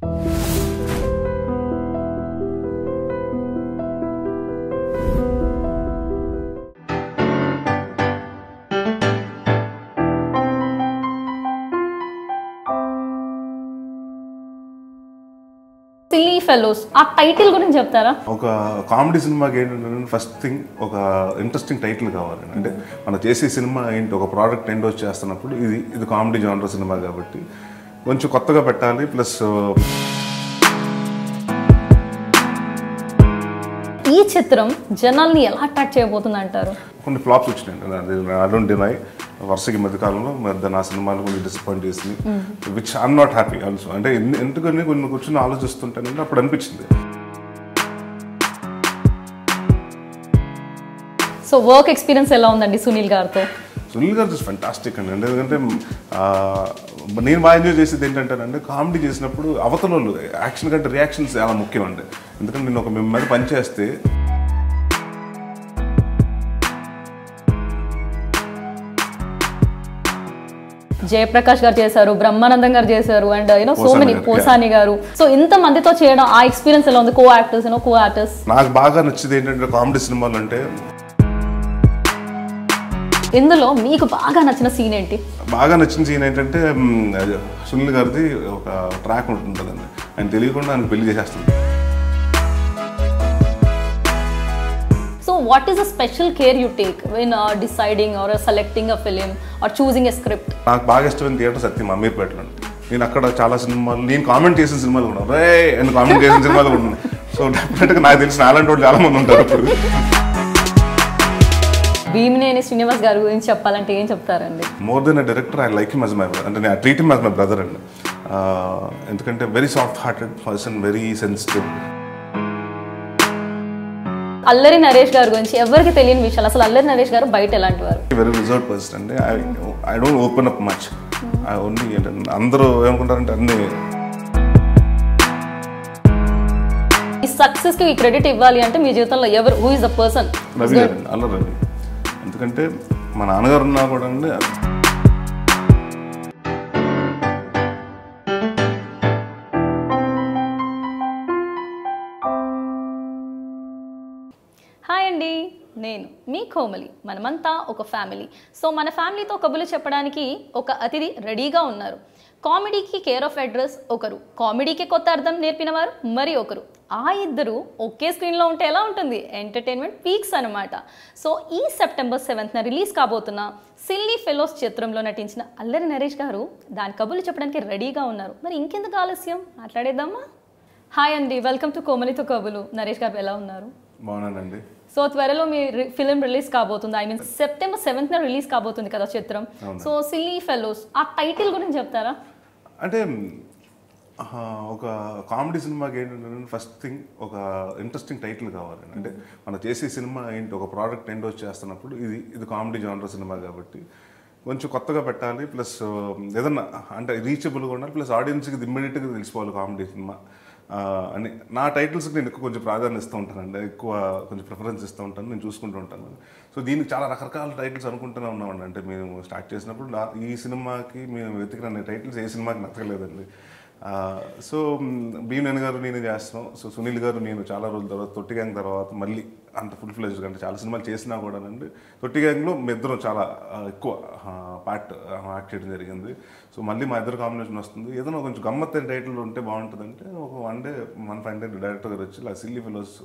Silly fellows ఆ title గురించి చెప్తారా? ఒక కామెడీ సినిమాకి ఏంటంటే ఫస్ట్ థింగ్ ఒక ఇంట్రెస్టింగ్ టైటిల్ కావాలి. అంటే మనం చేసే సినిమా ఏంటి, ఒక ప్రోడక్ట్ ఎండోస్ చేస్తున్నప్పుడు ఇది కామెడీ జానర్ సినిమా కాబట్టి కొంచెం కొత్తగా పెట్టాలి. ప్లస్ ఈ చిత్రం జనాల్ని ఎలా అట్రాక్ట్ చేయబోతుంది అంటారు? కొన్ని ఫ్లాప్స్ వచ్చినాయి, ఐ డోంట్ డినై. వరుసకి మధ్యకాలంలో నా సినిమాలు కొన్ని డిసప్పాయింట్ చేసింది, which I'm not happy also. అంటే ఎందుకని కొన్ని కూర్చొని ఆలోచిస్తుంటానంటే అప్పుడు అనిపించింది. సో వర్క్ ఎక్స్పీరియన్స్ ఎలా ఉందండి సునీల్ గారితో? సునీల్ గారు ఇస్ ఫెంటాస్టిక్ అండి. ఎందుకంటే నేను బాగా ఎంజాయ్ చేసేది ఏంటంటేనంటే కామెడీ చేసినప్పుడు అవతల వాళ్ళు యాక్షన్ కంటే రియాక్షన్స్ చాలా ముఖ్యం అండి. ఎందుకంటే నేను ఒక మీద పనిచేస్తే జయప్రకాష్ గారు చేశారు, బ్రహ్మానందం గారు చేశారు, అండ్ సో మెనీ పోసాని గారు. సో ఇంత మందితో చేయడం ఆ ఎక్స్పీరియన్స్ ఎలా ఉంది? కో యాక్టర్స్ నాకు బాగా నచ్చింది ఏంటంటే కామెడీ సినిమాలు అంటే ఇందులో మీకు బాగా నచ్చిన సీన్ ఏంటి? బాగా నచ్చిన సీన్ ఏంటంటే సునీల్ గారిది ఒక ట్రాక్ ఉంటుందండి, ఆయన తెలియకుండా ఆయన పెళ్లి చేసేస్తుంది. So what is a special care you take when deciding or selecting a film or choosing a script? నాకు బాగా ఇష్టమైన థియేటర్ సత్యం అమీర్పేటలో. నేను అక్కడ చాలా సినిమాలు నేను కామెంట్ చేసిన సినిమాలు కూడా నేను కామెంట్ చేసిన సినిమాలు కూడా ఉన్నాయి. సో డెఫినెట్గా నాకు తెలిసిన అలాంటి వాళ్ళు చాలా మంది ఉంటారు. ఇప్పుడు భీమినేని శ్రీనివాస్ గారి గురించి చెప్పాలంటే ఏం చెప్తారండి? More than a director I like him as my brother. అంటే నేను treat him as my brother అండి. ఎందుకంటే very soft hearted person, very sensitive. అల్లరి నరేష్ గారి గురించి ఎవరికి తెలియని విషయాలు, అసలు అల్లరి నరేష్ గారు బయట ఎలాంటి వారు? వెరీ రిజర్వ్డ్ పర్సన్ అండి. I don't open up much. I only అందరూ ఏమనుకుంటారంటే అన్ని. ఈ సక్సెస్ కి క్రెడిట్ ఇవ్వాలి అంటే మీ జీవితంలో ఎవరు, who is the person? Ravi గారు, అల్లరి రవి. ఎందుకంటే మా నాన్నగారు ఉన్నా కూడా అండి. హాయ్ అండి, నేను మీ కోమలి. మనమంతా ఒక ఫ్యామిలీ. సో మన ఫ్యామిలీతో కబుర్లు చెప్పడానికి ఒక అతిథి రెడీగా ఉన్నారు. కామెడీకి కేర్ ఆఫ్ అడ్రస్ ఒకరు, కామెడీకి కొత్త అర్థం నేర్పిన వారు మరి ఒకరు. ఆ ఇద్దరు ఒకే స్క్రీన్లో ఉంటే ఎలా ఉంటుంది? ఎంటర్టైన్మెంట్ పీక్స్ అనమాట. సో ఈ సెప్టెంబర్ 7th రిలీజ్ కాబోతున్న సిల్లీ ఫెలోస్ చిత్రంలో నటించిన అల్లరి నరేష్ గారు దాని కబుర్లు చెప్పడానికి రెడీగా ఉన్నారు. మరి ఇంకెందుకు ఆలస్యం, మాట్లాడేద్దామా? హాయ్ అండి, వెల్కమ్ టు కోమలి తో కబుర్లు. నరేష్ గారు ఎలా ఉన్నారు? బాగున్నానండి. సో త్వరలో మీ ఫిలిం రిలీజ్ కాబోతుంది, I mean September 7th release కాబోతుంది కదా చిత్రం. సో సిల్లీ ఫెలోస్ ఆ టైటిల్ గురించి చెప్తారా? అంటే ఒక కామెడీ సినిమాకి ఏంటంటే ఫస్ట్ థింగ్ ఒక ఇంట్రెస్టింగ్ టైటిల్ కావాలి. అంటే మనం చేసే సినిమా ఏంటి, ఒక ప్రోడక్ట్ ఎండోస్ చేస్తున్నప్పుడు ఇది కామెడీ జానర్ సినిమా కాబట్టి కొంచెం కొత్తగా పెట్టాలి. ప్లస్ ఏదన్నా అంటే రీచబుల్గా ఉండాలి. ప్లస్ ఆడియన్స్కి ఇమ్మీడియట్గా తెలిసిపోవాలి కామెడీ సినిమా అని. నా టైటిల్స్కి నేను ఎక్కువ కొంచెం ప్రాధాన్యత ఇస్తూ ఉంటానండి, ఎక్కువ కొంచెం ప్రిఫరెన్స్ ఇస్తూ ఉంటాను, నేను చూసుకుంటూ ఉంటాను. సో దీనికి చాలా రకరకాల టైటిల్స్ అనుకుంటూనే ఉన్నామండి. అంటే మేము స్టార్ట్ చేసినప్పుడు ఈ సినిమాకి మేము వెతికిన టైటిల్స్ ఏ సినిమాకి నచ్చలేదండి. సో భీమినేని గారు నేను చేస్తున్నాం. సో సునీల్ గారు నేను చాలా రోజుల తర్వాత తొట్టి గ్యాంగ్ తర్వాత మళ్ళీ అంత ఫుల్ ఫ్లెజ్డ్గా అంటే చాలా సినిమాలు చేసినా కూడా అండి తొట్టి గ్యాంగ్లో మీ ఇద్దరం చాలా ఎక్కువ పార్ట్ యాక్ట్ చేయడం జరిగింది. సో మళ్ళీ మా ఇద్దరు కాంబినేషన్ వస్తుంది. ఏదైనా కొంచెం గమ్మత్తైన టైటిల్ ఉంటే బాగుంటుందంటే ఒక వన్ డే మన ఫ్రెండ్ డైరెక్టర్ గారు వచ్చి ఇలా సిల్లీ ఫెలోస్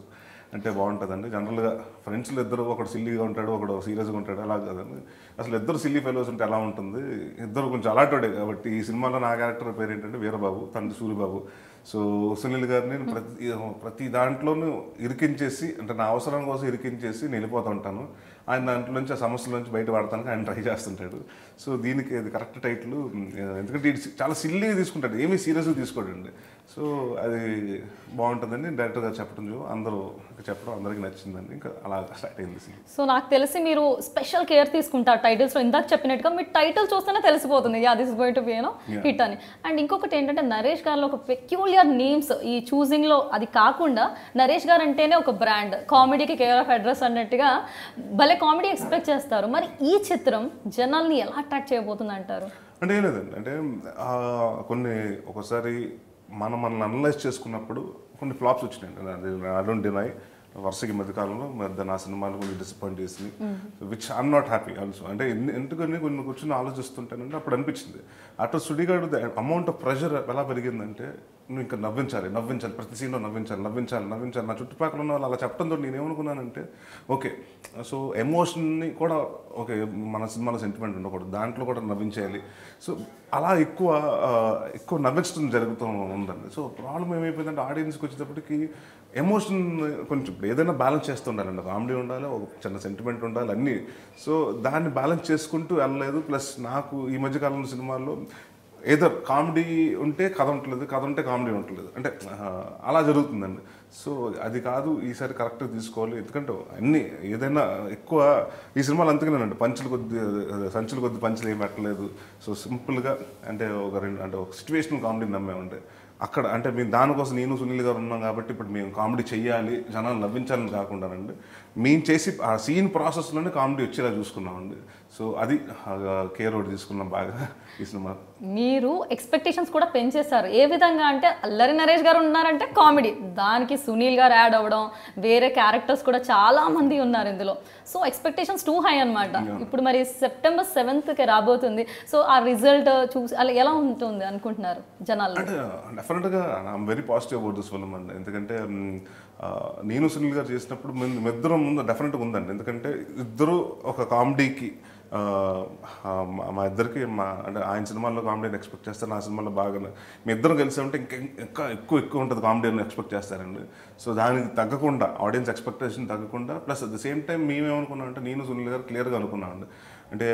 అంటే బాగుంటుందండి. జనరల్గా ఫ్రెండ్స్లో ఇద్దరు ఒకడు సిల్లీగా ఉంటాడు, ఒకడు సీరియస్గా ఉంటాడు, అలా కదండి. అసలు ఇద్దరు సిల్లీ ఫెలోస్ ఉంటే ఎలా ఉంటుంది? ఇద్దరు కొంచెం అలాంటి కాబట్టి ఈ సినిమాలో నా క్యారెక్టర్ పేరు ఏంటంటే వీరబాబు, తండ్రి సూరిబాబు. సో సునీల్ గారిని ప్రతి దాంట్లోనూ ఇరికించేసి, అంటే నా అవసరం కోసం ఇరికించేసి నేను వెళ్ళిపోతూ ఉంటాను. ఆయన దాంట్లో నుంచి ఆ సమస్యల నుంచి బయటపడటానికి ఆయన ట్రై చేస్తుంటాడు. సో దీనికి అది కరెక్ట్ టైటిల్. ఎందుకంటే ఇది చాలా సిల్లీగా తీసుకుంటాడు, ఏమీ సీరియస్గా తీసుకోడండి. సో అది బాగుంటుందండి. డైరెక్టర్ గారు చెప్పడం అందరూ చెప్పడం అందరికీ నచ్చిందండి. ఇంకా అలా స్టార్ట్ అయింది. సో నాకు తెలిసి మీరు స్పెషల్ కేర్ తీసుకుంటారు టైటిల్స్లో. ఇందాక చెప్పినట్టుగా మీ టైటిల్ చూస్తేనే తెలిసిపోతుంది this is going to be hit అని. అండ్ ఇంకొకటి ఏంటంటే నరేష్ గారిలో ఒక పెక్యూలియర్ నేమ్స్ ఈ చూసింగ్లో అది కాకుండా నరేష్ గారు అంటేనే ఒక బ్రాండ్, కామెడీకి కేర్ ఆఫ్ అడ్రస్ అన్నట్టుగా భలే కామెడీ ఎక్స్పెక్ట్ చేస్తారు. మరి ఈ చిత్రం జనాల్ని ఎలా అట్రాక్ట్ చేయబోతుంది అంటారు? అంటే ఏం లేదండి, అంటే కొన్ని ఒకసారి మనల్ని అనలైజ్ చేసుకున్నప్పుడు కొన్ని ఫ్లాప్స్ వచ్చినాయి. I don't deny. వరుసకి మధ్యకాలంలో నా సినిమాలు కొన్ని డిసప్పాయింట్ చేసింది, which I'm not happy also. అంటే ఎందుకని కొన్ని కూర్చొని ఆలోచిస్తుంటానంటే అప్పుడు అనిపించింది అటు సుడిగాడు అమౌంట్ ఆఫ్ ప్రెషర్ ఎలా పెరిగిందంటే నువ్వు ఇంకా నవ్వించాలి, ప్రతి సీన్లో నవ్వించాలి. నా చుట్టుపక్కల ఉన్న వాళ్ళు అలా చెప్పడంతో నేనేమనుకున్నానంటే ఓకే, సో ఎమోషన్ని కూడా ఓకే, మన సినిమాలో సెంటిమెంట్ ఉండకూడదు, దాంట్లో కూడా నవ్వించేయాలి. సో అలా ఎక్కువ నవ్వించడం జరుగుతూ ఉందండి. సో ప్రాబ్లం ఏమైపోయిందంటే ఆడియన్స్కి వచ్చేటప్పటికి ఎమోషన్ కొంచెం ఏదైనా బ్యాలెన్స్ చేస్తూ ఉండాలండి. కామెడీ ఉండాలి, ఒక చిన్న సెంటిమెంట్ ఉండాలి, అన్నీ. సో దాన్ని బ్యాలెన్స్ చేసుకుంటూ వెళ్ళలేదు. ప్లస్ నాకు ఈ మధ్యకాలంలో సినిమాల్లో ఏదో కామెడీ ఉంటే కథ ఉండలేదు, కథ ఉంటే కామెడీ ఉండలేదు, అంటే అలా జరుగుతుందండి. సో అది కాదు, ఈసారి కరెక్ట్గా తీసుకోవాలి. ఎందుకంటే అన్నీ ఏదైనా ఎక్కువ ఈ సినిమాలు అంతగానేనండి, సంచుల కొద్ది పంచులు ఏం పెట్టలేదు. సో సింపుల్గా అంటే ఒక సిచ్యువేషనల్ కామెడీ నమ్మామంటే అక్కడ అంటే మేము దానికోసం నేను సునీల్ గారు ఉన్నాం కాబట్టి ఇప్పుడు మేము కామెడీ చెయ్యాలి, జనాలు నవ్వించాలని కాకుండానండి, మేము చేసి ఆ సీన్ ప్రాసెస్లోనే కామెడీ వచ్చేలా చూసుకున్నామండి. సో అది కేర్ అవుట్ తీసుకున్నాం బాగా ఈ సినిమా. మీరు ఎక్స్పెక్టేషన్స్ కూడా పెంచేశారు. ఏ విధంగా అంటే అల్లరి నరేష్ గారు ఉన్నారంటే కామెడీ, దానికి సునీల్ గారు యాడ్ అవ్వడం, వేరే క్యారెక్టర్స్ కూడా చాలా మంది ఉన్నారు ఇందులో. సో ఎక్స్పెక్టేషన్స్ టూ హై అనమాట. ఇప్పుడు మరి September 7th రాబోతుంది. సో ఆ రిజల్ట్ చూసి అలా ఎలా ఉంటుంది అనుకుంటున్నారు జనాలు? అంటే డెఫినెట్గా I'm very positive about this film అండి. ఎందుకంటే నేను సునీల్ గారు చేసినప్పుడు ఇద్దరం ముందు డెఫినెట్గా ఉందండి. ఎందుకంటే ఇద్దరు ఒక కామెడీకి మా ఇద్దరికి అంటే ఆయన సినిమాల్లో కామెడీని ఎక్స్పెక్ట్ చేస్తారు, నా సినిమాలో బాగా మీ ఇద్దరు కలిసి ఉంటే ఇంకా ఎక్కువ ఉంటుంది కామెడీ అని ఎక్స్పెక్ట్ చేస్తారండి. సో దానికి తగ్గకుండా ఆడియన్స్ ఎక్స్పెక్టేషన్ తగ్గకుండా plus at the same time మేమేమనుకున్నాం అంటే నేను సునీల్ గారు క్లియర్గా అనుకున్నామండి. అంటే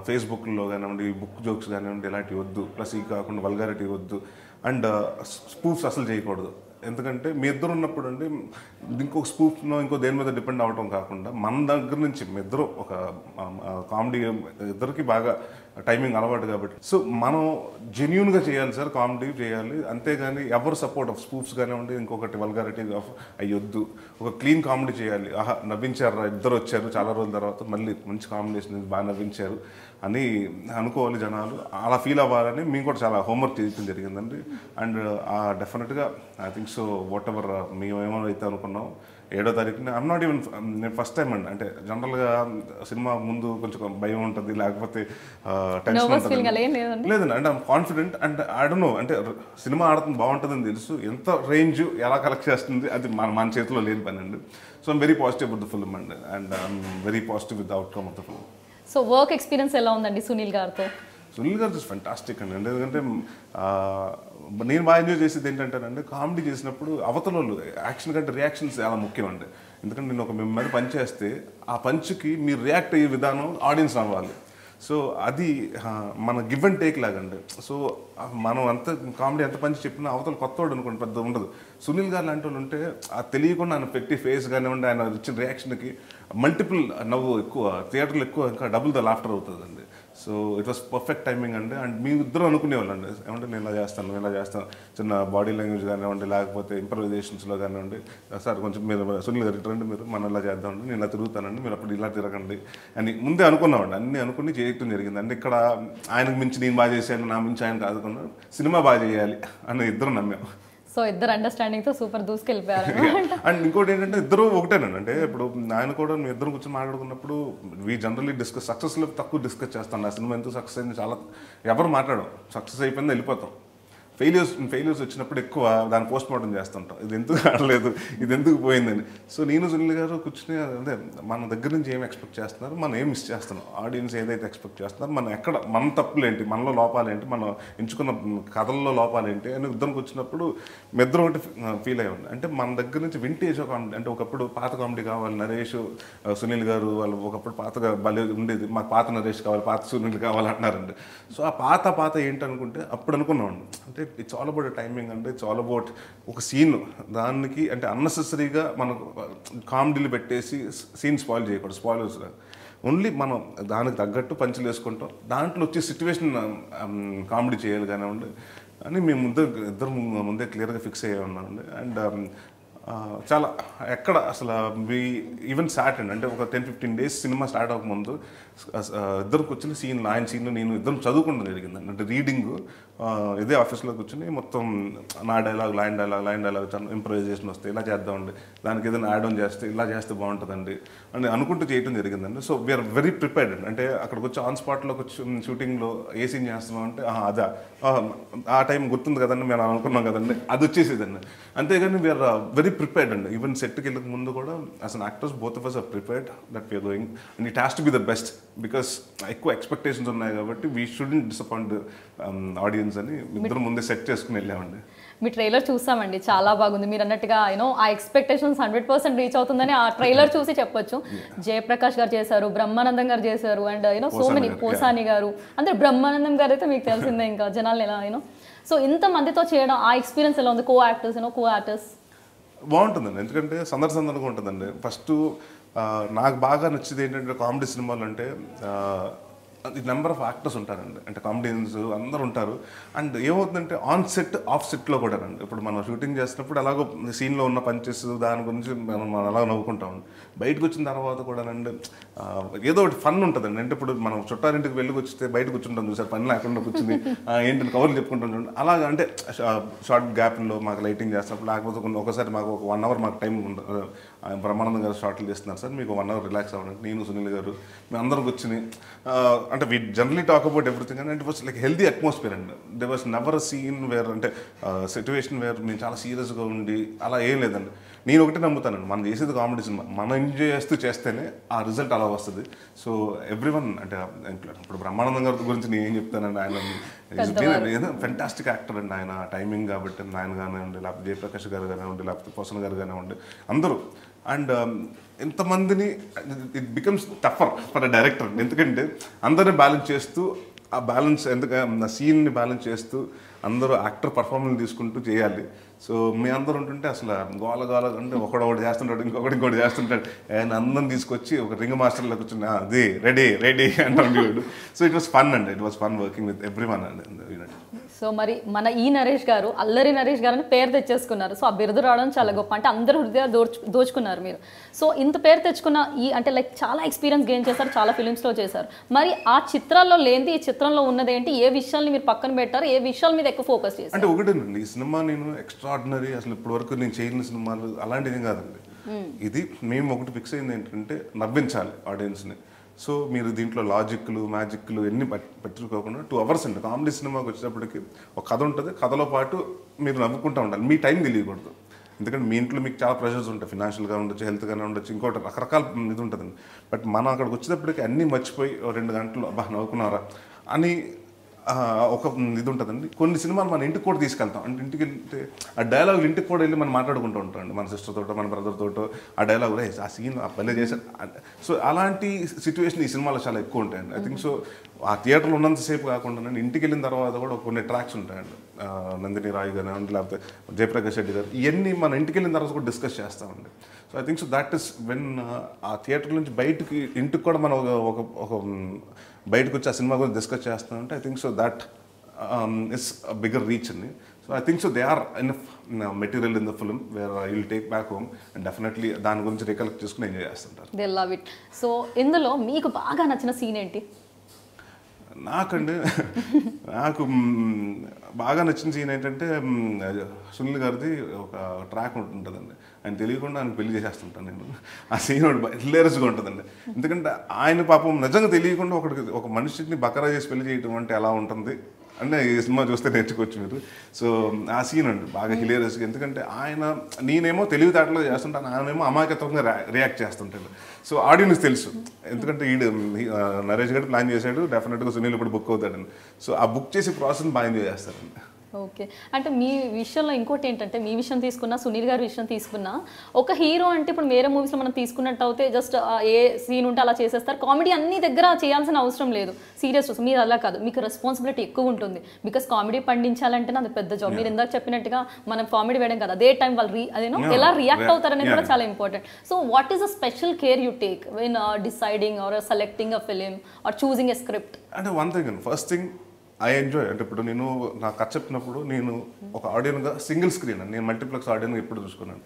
ఫేస్బుక్లో కానివ్వండి, బుక్ జోక్స్ కానివ్వండి, ఇలాంటివి వద్దు, ప్లస్ ఈ కాకుండా వల్గారిటీ వద్దు, అండ్ స్పూఫ్స్ అసలు చేయకూడదు. ఎందుకంటే మీ ఇద్దరు ఉన్నప్పుడు అండి ఇంకొక స్పూఫ్నో ఇంకో దేని మీద డిపెండ్ అవ్వటం కాకుండా మన దగ్గర నుంచి మీ ఇద్దరు ఒక కామెడీ ఇద్దరికి బాగా టైమింగ్ అలవాటు కాబట్టి సో మనం జెన్యూన్గా చేయాలి సార్, కామెడీ చేయాలి, అంతేగాని ఎవరు సపోర్ట్ ఆఫ్ స్పూఫ్స్ కానివ్వండి ఇంకొకటి వల్గారిటీ అయ్యొద్దు, ఒక క్లీన్ కామెడీ చేయాలి. ఆహా నవ్వించారు, ఇద్దరు వచ్చారు చాలా రోజుల తర్వాత మళ్ళీ మంచి కాంబినేషన్ బాగా నవ్వించారు అని అనుకోవాలి జనాలు, అలా ఫీల్ అవ్వాలని మేము కూడా చాలా హోంవర్క్ చేయడం జరిగిందండి. అండ్ డెఫినెట్గా I think so what ever మేము ఏమైతే అనుకున్నాం 7వ తారీఖున ఐఎమ్ నాట్ ఈవెన్ నేను ఫస్ట్ టైం అండి, అంటే జనరల్గా సినిమా ముందు కొంచెం భయం ఉంటుంది, లేకపోతే టెన్షన్ ఉంటుంది, లేదండి. అంటే I'm confident and I don't know, అంటే సినిమా ఆడుతుంది బాగుంటుందని తెలుసు, ఎంత రేంజ్ ఎలా కలెక్ట్ చేస్తుంది అది మన చేతిలో లేని పని అండి. So I'm very positive about the film అండి, and I'm very positive with the outcome of the film. So work experience ఎలా ఉందండి సునీల్ గారితో? సునీల్ గారు జస్ట్ ఫెంటాస్టిక్ అండి. ఎందుకంటే నేను బాగా ఎంజాయ్ చేసేది ఏంటంటేనండి, కామెడీ చేసినప్పుడు అవతల వాళ్ళు యాక్షన్ కంటే రియాక్షన్స్ చాలా ముఖ్యం అండి. ఎందుకంటే నేను ఒక మేము మీద పంచ్ చేస్తే ఆ పంచ్కి మీరు రియాక్ట్ అయ్యే విధానం ఆడియన్స్ అవ్వాలి. సో అది మన గివ్ అండ్ టేక్ లాగండి. సో మనం అంత కామెడీ ఎంత పంచి చెప్పినా అవతల కొత్తవాడు అనుకోండి పెద్ద ఉండదు. సునీల్ గారు లాంటి వాళ్ళు ఉంటే ఆ తెలియకుండా ఆయన పెట్టి ఫేస్ కానివ్వండి, ఆయన ఇచ్చిన రియాక్షన్కి మల్టిపుల్ నవ్వు ఎక్కువ, థియేటర్లో ఎక్కువ ఇంకా డబుల్ ద లాఫ్టర్ అవుతుందండి. So it was perfect timing అండి. అండ్ మీ ఇద్దరు అనుకునేవాళ్ళు అండి, ఏమంటే నేను ఇలా చేస్తాను, చిన్న బాడీ లాంగ్వేజ్ కానివ్వండి, లేకపోతే ఇంప్రవైజేషన్స్లో కానివ్వండి, సార్ కొంచెం మీరు సునీల్ గారు రండి, మీరు మనం ఇలా చేద్దామండి, నేను ఇలా తిరుగుతానండి, మీరు అప్పుడు ఇలా తిరగండి అని ముందే అనుకున్నామండి. అన్నీ అనుకుని చేయటం జరిగింది. అంటే ఇక్కడ ఆయనకు మించి నేను బాగా చేశాను, నా మించి ఆయన కాదుకున్నాను, సినిమా బాగా చేయాలి అని ఇద్దరు నమ్మాము. సో ఇద్దరు అండర్స్టాండింగ్తో సూపర్ దూసుకెళ్ళిపోయారు. అండ్ ఇంకోటి ఏంటంటే ఇద్దరు ఒకటేనండి, అంటే ఇప్పుడు ఆయన కూడా మీ ఇద్దరు కూర్చొని మాట్లాడుకున్నప్పుడు వీ జనరల్లీ సక్సెస్లో తక్కువ డిస్కస్ చేస్తాను. ఆ సినిమా ఎందుకు సక్సెస్ అయింది చాలా ఎవరు మాట్లాడడం, సక్సెస్ అయిపోయింది వెళ్ళిపోతాం. ఫెయిల్యూర్స్ వచ్చినప్పుడు ఎక్కువ దాన్ని పోస్ట్ మార్టం చేస్తుంటాం, ఇది ఎందుకు ఆడలేదు, ఇది ఎందుకు పోయిందని. సో నేను సునీల్ గారు కూర్చుని అంటే మన దగ్గర నుంచి ఏం ఎక్స్పెక్ట్ చేస్తున్నారు, మనం ఏం మిస్ చేస్తున్నాం, ఆడియన్స్ ఏదైతే ఎక్స్పెక్ట్ చేస్తున్నారు, మనం ఎక్కడ మన తప్పులేంటి, మనలో లోపాలేంటి, మనం ఎంచుకున్న కథల్లో లోపాలేంటి అని ఇద్దరికి వచ్చినప్పుడు మెద్దరు ఒకటి ఫీల్ అయ్యండి. అంటే మన దగ్గర నుంచి వింటేజ్ కామెడీ, అంటే ఒకప్పుడు పాత కామెడీ కావాలి, నరేష్ సునీల్ గారు వాళ్ళు ఒకప్పుడు పాతగా భలే ఉండేది, మాకు పాత నరేష్ కావాలి, పాత సునీల్ కావాలి అంటున్నారండి. సో ఆ పాత ఏంటనుకుంటే అప్పుడు అనుకున్నామండి, అంటే ఇట్స్ ఆల్ అబౌట్ టైమింగ్ అంటే ఇట్స్ ఆల్ అబౌట్ ఒక సీన్ దానికి అంటే అన్నెసెసరీగా మనకు కామెడీలు పెట్టేసి సీన్ స్పాయిల్ చేయకూడదు, స్పాయిలర్స్ ఓన్లీ మనం దానికి తగ్గట్టు పంచులు వేసుకుంటాం, దాంట్లో వచ్చే సిచ్యువేషన్ కామెడీ చేయాలి కానివ్వండి అని మేము ఇద్దరు ముందే క్లియర్గా ఫిక్స్ అయ్యే ఉన్నామండి. అండ్ చాలా ఎక్కడ అసలు ఈవెన్ స్టార్ట్ అండి అంటే ఒక 10-15 డేస్ సినిమా స్టార్ట్ అవ్వకముందు ఇద్దరు కూర్చొని సీన్ ఆయన సీన్ నేను ఇద్దరు చదువుకోవడం జరిగిందండి. అంటే రీడింగ్ ఇదే ఆఫీస్లో కూర్చొని మొత్తం నా డైలాగ్ లైన్ డైలాగ్ ఇంప్రూవైజేషన్ వస్తే ఇలా చేద్దామండి, దానికి ఏదైనా యాడ్ ఆన్ చేస్తే ఇలా చేస్తే బాగుంటుందండి అని అనుకుంటూ చేయడం జరిగిందండి. సో వీఆర్ వెరీ ప్రిపేర్డ్ అండి. అంటే అక్కడికి వచ్చి ఆన్ స్పాట్లోకి వచ్చి షూటింగ్లో ఏ సీన్ చేస్తున్నాం అంటే అదా ఆ టైం గుర్తుంది కదండి మేము అనుకున్నాం కదండి అది వచ్చేసేదండి. అంతేగాని వీఆర్ వెరీ ప్రిపేర్డ్ అండి. ఈవెన్ సెట్కి వెళ్ళక ముందు కూడా as an actors both of us are prepared that we are going and it has to be the best because ఎక్కువ ఎక్స్పెక్టేషన్స్ ఉన్నాయి కాబట్టి వీ షుడెంట్ డిసప్పాయింట్ ఆడియన్స్ అని ఇద్దరు ముందే సెట్ చేసుకుని వెళ్ళామండి. మీ ట్రైలర్ చూసామండి, చాలా బాగుంది. మీరు అన్నట్టుగా ఆ ఎక్స్పెక్టేషన్స్ 100% రీచ్ అవుతుందని ఆ ట్రైలర్ చూసి చెప్పొచ్చు. జయప్రకాష్ గారు చేశారు, బ్రహ్మానందం గారు చేశారు, అండ్ సో మెనీ పోసాని గారు, అంటే బ్రహ్మానందం గారు అయితే మీకు తెలిసిందే ఇంకా జనాలు ఎలా సో ఇంత మందితో చేయడం ఆ ఎక్స్పీరియన్స్ ఎలా ఉంది? కో యాక్టర్స్ బాగుంటుందండి, ఎందుకంటే సందర్శనంగా ఉంటుందండి. ఫస్ట్ నాకు బాగా నచ్చేది ఏంటంటే కామెడీ సినిమాలు అంటే నెంబర్ ఆఫ్ యాక్టర్స్ ఉంటారండి. అంటే కామెడియన్స్ అందరూ ఉంటారు. అండ్ ఏమవుతుందంటే ఆన్ సెట్ ఆఫ్ సెట్లో కూడా రండి. ఇప్పుడు మనం షూటింగ్ చేసినప్పుడు అలాగో సీన్లో ఉన్న పంచెస్ దాని గురించి మనం అలా నవ్వుకుంటాం. బయటకు వచ్చిన తర్వాత కూడా అండి ఏదో ఒకటి ఫన్ ఉంటుందండి. అంటే ఇప్పుడు మనం చుట్టారింటికి వెళ్ళి వచ్చితే బయట కూర్చుంటాం చూసారు, పని లేకుండా కూర్చుని ఏంటంటే కవర్లు చెప్పుకుంటాం చూడండి. అలాగా అంటే షార్ట్ గ్యాప్లో మాకు లైటింగ్ చేస్తున్నప్పుడు లేకపోతే ఒకసారి మాకు ఒక 1 అవర్ మాకు టైం ఉంటుంది. బ్రహ్మానందం గారు షార్ట్లు చేస్తున్నారు సార్, మీకు 1 అవర్ రిలాక్స్ అవ్వండి, నేను సునీల్ గారు మేము అందరం కూర్చుని అంటే we generally talk about everything and it was like healthy atmosphere అండి. They was never seen where అంటే సిచ్యువేషన్ వేర్ మేము చాలా సీరియస్గా ఉండి అలా ఏం లేదండి. నేను ఒకటే నమ్ముతానండి, మనం చేసేది కామెడీ సినిమా, మనం ఎంజాయ్ చేస్తేనే ఆ రిజల్ట్ అలా వస్తుంది. సో ఎవ్రీవన్ అంటే ఇప్పుడు బ్రహ్మానందం గారి గురించి నేను ఏం చెప్తానండి, ఆయన ఫెంటాస్టిక్ యాక్టర్ అండి. ఆయన టైమింగ్ కాబట్టి ఆయన కానివ్వండి, లేకపోతే జయప్రకాష్ గారు కానివ్వండి, లేకపోతే పోసన్ గారు కానివ్వండి, అందరూ. అండ్ ఇంతమందిని it becomes టఫర్ for a director, ఎందుకంటే అందరిని బ్యాలెన్స్ చేస్తూ ఆ బ్యాలెన్స్ ఎందుకంటే సీన్ని బ్యాలెన్స్ చేస్తూ అందరూ యాక్టర్ పర్ఫార్మెన్స్ తీసుకుంటూ చేయాలి. సో మీ అందరూ ఉంటుంటే అసలు గోల అంటే ఒకటి చేస్తుంటాడు, ఇంకొకటి చేస్తుంటాడు. ఆయన అందరం తీసుకొచ్చి ఒక రింగ్ మాస్టర్లో కూర్చుని అది రెడీ అంటాడు. సో ఇట్ వాస్ ఫన్ అండి, it was fun working with every one అండి. సో మరి మన ఈ నరేష్ గారు అల్లరి నరేష్ గారు అని పేరు తెచ్చేసుకున్నారు. సో ఆ బిరుదు రావడం చాలా గొప్ప, అంటే అందరూ హృదయాలు దోచుకున్నారు మీరు. సో ఇంత పేరు తెచ్చుకున్న అంటే లైక్ చాలా ఎక్స్పీరియన్స్ గెయిన్ చేశారు, చాలా ఫిలిమ్స్లో చేశారు. మరి ఆ చిత్రాల్లో లేనిది ఈ చిత్రంలో ఉన్నది ఏంటి? ఏ విషయాల్ని మీరు పక్కన పెట్టారు, ఏ విషయాల మీద ఎక్కువ ఫోకస్ చేశారు? అంటే ఒకటేనండి, ఈ సినిమా నేను ఎక్స్ట్రాడినరీ అసలు ఇప్పటి వరకు నేను చేయని సినిమాలు అలాంటిది కాదండి. ఇది మేము ఒకటి ఫిక్స్ అయింది ఏంటంటే నవ్వించాలి ఆడియన్స్ని. సో మీరు దీంట్లో లాజిక్లు మ్యాజిక్లు ఎన్ని పెట్టుకోకుండా 2 అవర్స్ అండి. కామెడీ సినిమాకి వచ్చేటప్పటికి ఒక కథ ఉంటుంది, కథలో పాటు మీరు నవ్వుకుంటూ ఉండాలి, మీ టైం తెలియకూడదు. ఎందుకంటే మీ ఇంట్లో మీకు చాలా ప్రెషర్స్ ఉంటాయి, ఫినాన్షియల్గా ఉండొచ్చు, హెల్త్గానే ఉండొచ్చు, ఇంకోటి రకరకాల ఇది ఉంటుందండి. బట్ మనం అక్కడికి వచ్చేటప్పటికి అన్నీ మర్చిపోయి 2 గంటలు నవ్వుకున్నారా అని ఒక ఇది ఉంటుందండి. కొన్ని సినిమాలు మన ఇంటికి కూడా తీసుకెళ్తాం, అంటే ఇంటికి వెళ్తే ఆ డైలాగులు ఇంటికి కూడా వెళ్ళి మనం మాట్లాడుకుంటూ ఉంటామండి, మన సిస్టర్ తోటో మన బ్రదర్ తోటో ఆ డైలాగ్ ఆ సీన్ ఆ పల్లె చేశారు. సో అలాంటి సిచ్యువేషన్ ఈ సినిమాలో చాలా ఎక్కువ ఉంటాయండి. ఐ థింక్ సో ఆ థియేటర్లో ఉన్నంతసేపు కాకుండా ఇంటికి వెళ్ళిన తర్వాత కూడా కొన్ని ట్రాక్స్ ఉంటాయండి. నందిని రాయ్ గారు లేకపోతే జయప్రకాష్ రెడ్డి గారు, ఇవన్నీ మన ఇంటికి వెళ్ళిన తర్వాత కూడా డిస్కస్ చేస్తామండి. So I think so that is when ఆ థియేటర్ నుంచి బయటికి ఇంటికి కూడా మనం ఒక బయటకు వచ్చి ఆ సినిమా గురించి డిస్కస్ చేస్తామంటే I think so that is bigger reach అండి. So I think so they are enough material in the film where you will take back home and definitely దాని గురించి రికలెక్ట్ చేసుకుని ఎంజాయ్ చేస్తుంటారు. They love it. సో ఇందులో మీకు బాగా నచ్చిన scene ఏంటి? నాకు బాగా నచ్చిన సీన్ ఏంటంటే సునీల్ గారిది ఒక ట్రాక్ ఉంటుందండి, ఆయన తెలియకుండా ఆయన పెళ్లి చేసేస్తుంటాను నేను. ఆ సీన్ హిలేరియస్గా ఉంటుందండి, ఎందుకంటే ఆయన పాపం నిజంగా తెలియకుండా ఒక మనిషిని బకరా చేసి పెళ్లి చేయటం అంటే ఎలా ఉంటుంది అంటే ఈ సినిమా చూస్తే నేర్చుకోవచ్చు మీరు. సో ఆ సీన్ అండి బాగా హిలేరియస్గా, ఎందుకంటే నేనేమో తెలివితేటలో చేస్తుంటాను, ఆయనేమో అమాయకత్వంగా రియాక్ట్ చేస్తుంటాడు. సో ఆడియన్స్ తెలుసు, ఎందుకంటే నరేష్ గారు ప్లాన్ చేశాడు, డెఫినెట్గా సునీల్ ఇప్పుడు బుక్ అవుతాడని. సో ఆ బుక్ చేసే ప్రాసెస్ బాగా ఎంజాయ్ చేస్తారండి. ఓకే, అంటే మీ విషయంలో ఇంకోటి ఏంటంటే మీ విషయం తీసుకున్నా సునీల్ గారి విషయం తీసుకున్నా ఒక హీరో అంటే ఇప్పుడు వేరే మూవీస్లో మనం తీసుకున్నట్టు అయితే జస్ట్ ఏ సీన్ ఉంటే అలా చేసేస్తారు, కామెడీ అన్ని దగ్గర చేయాల్సిన అవసరం లేదు, సీరియస్ మీరు అలా కాదు, మీకు రెస్పాన్సిబిలిటీ ఎక్కువ ఉంటుంది. బికాస్ కామెడీ పండించాలంటే అది పెద్ద జాబ్. మీరు ఇందాక చెప్పినట్టుగా మనం కామెడీ వేయడం కదా, అదే టైం వాళ్ళు ఎలా రియాక్ట్ అవుతారనేది కూడా చాలా important. So what is a special care you take when deciding or selecting a film or choosing a script? అంటే వన్ థింగ్ అండి, ఫస్ట్ థింగ్ ఐ ఎంజాయ్. అంటే ఇప్పుడు నేను నాకు కథ చెప్పినప్పుడు నేను ఒక ఆడియన్గా సింగిల్ స్క్రీన్ నేను మల్టీప్లెక్స్ ఆడియన్గా ఎప్పుడు చూసుకున్నాను.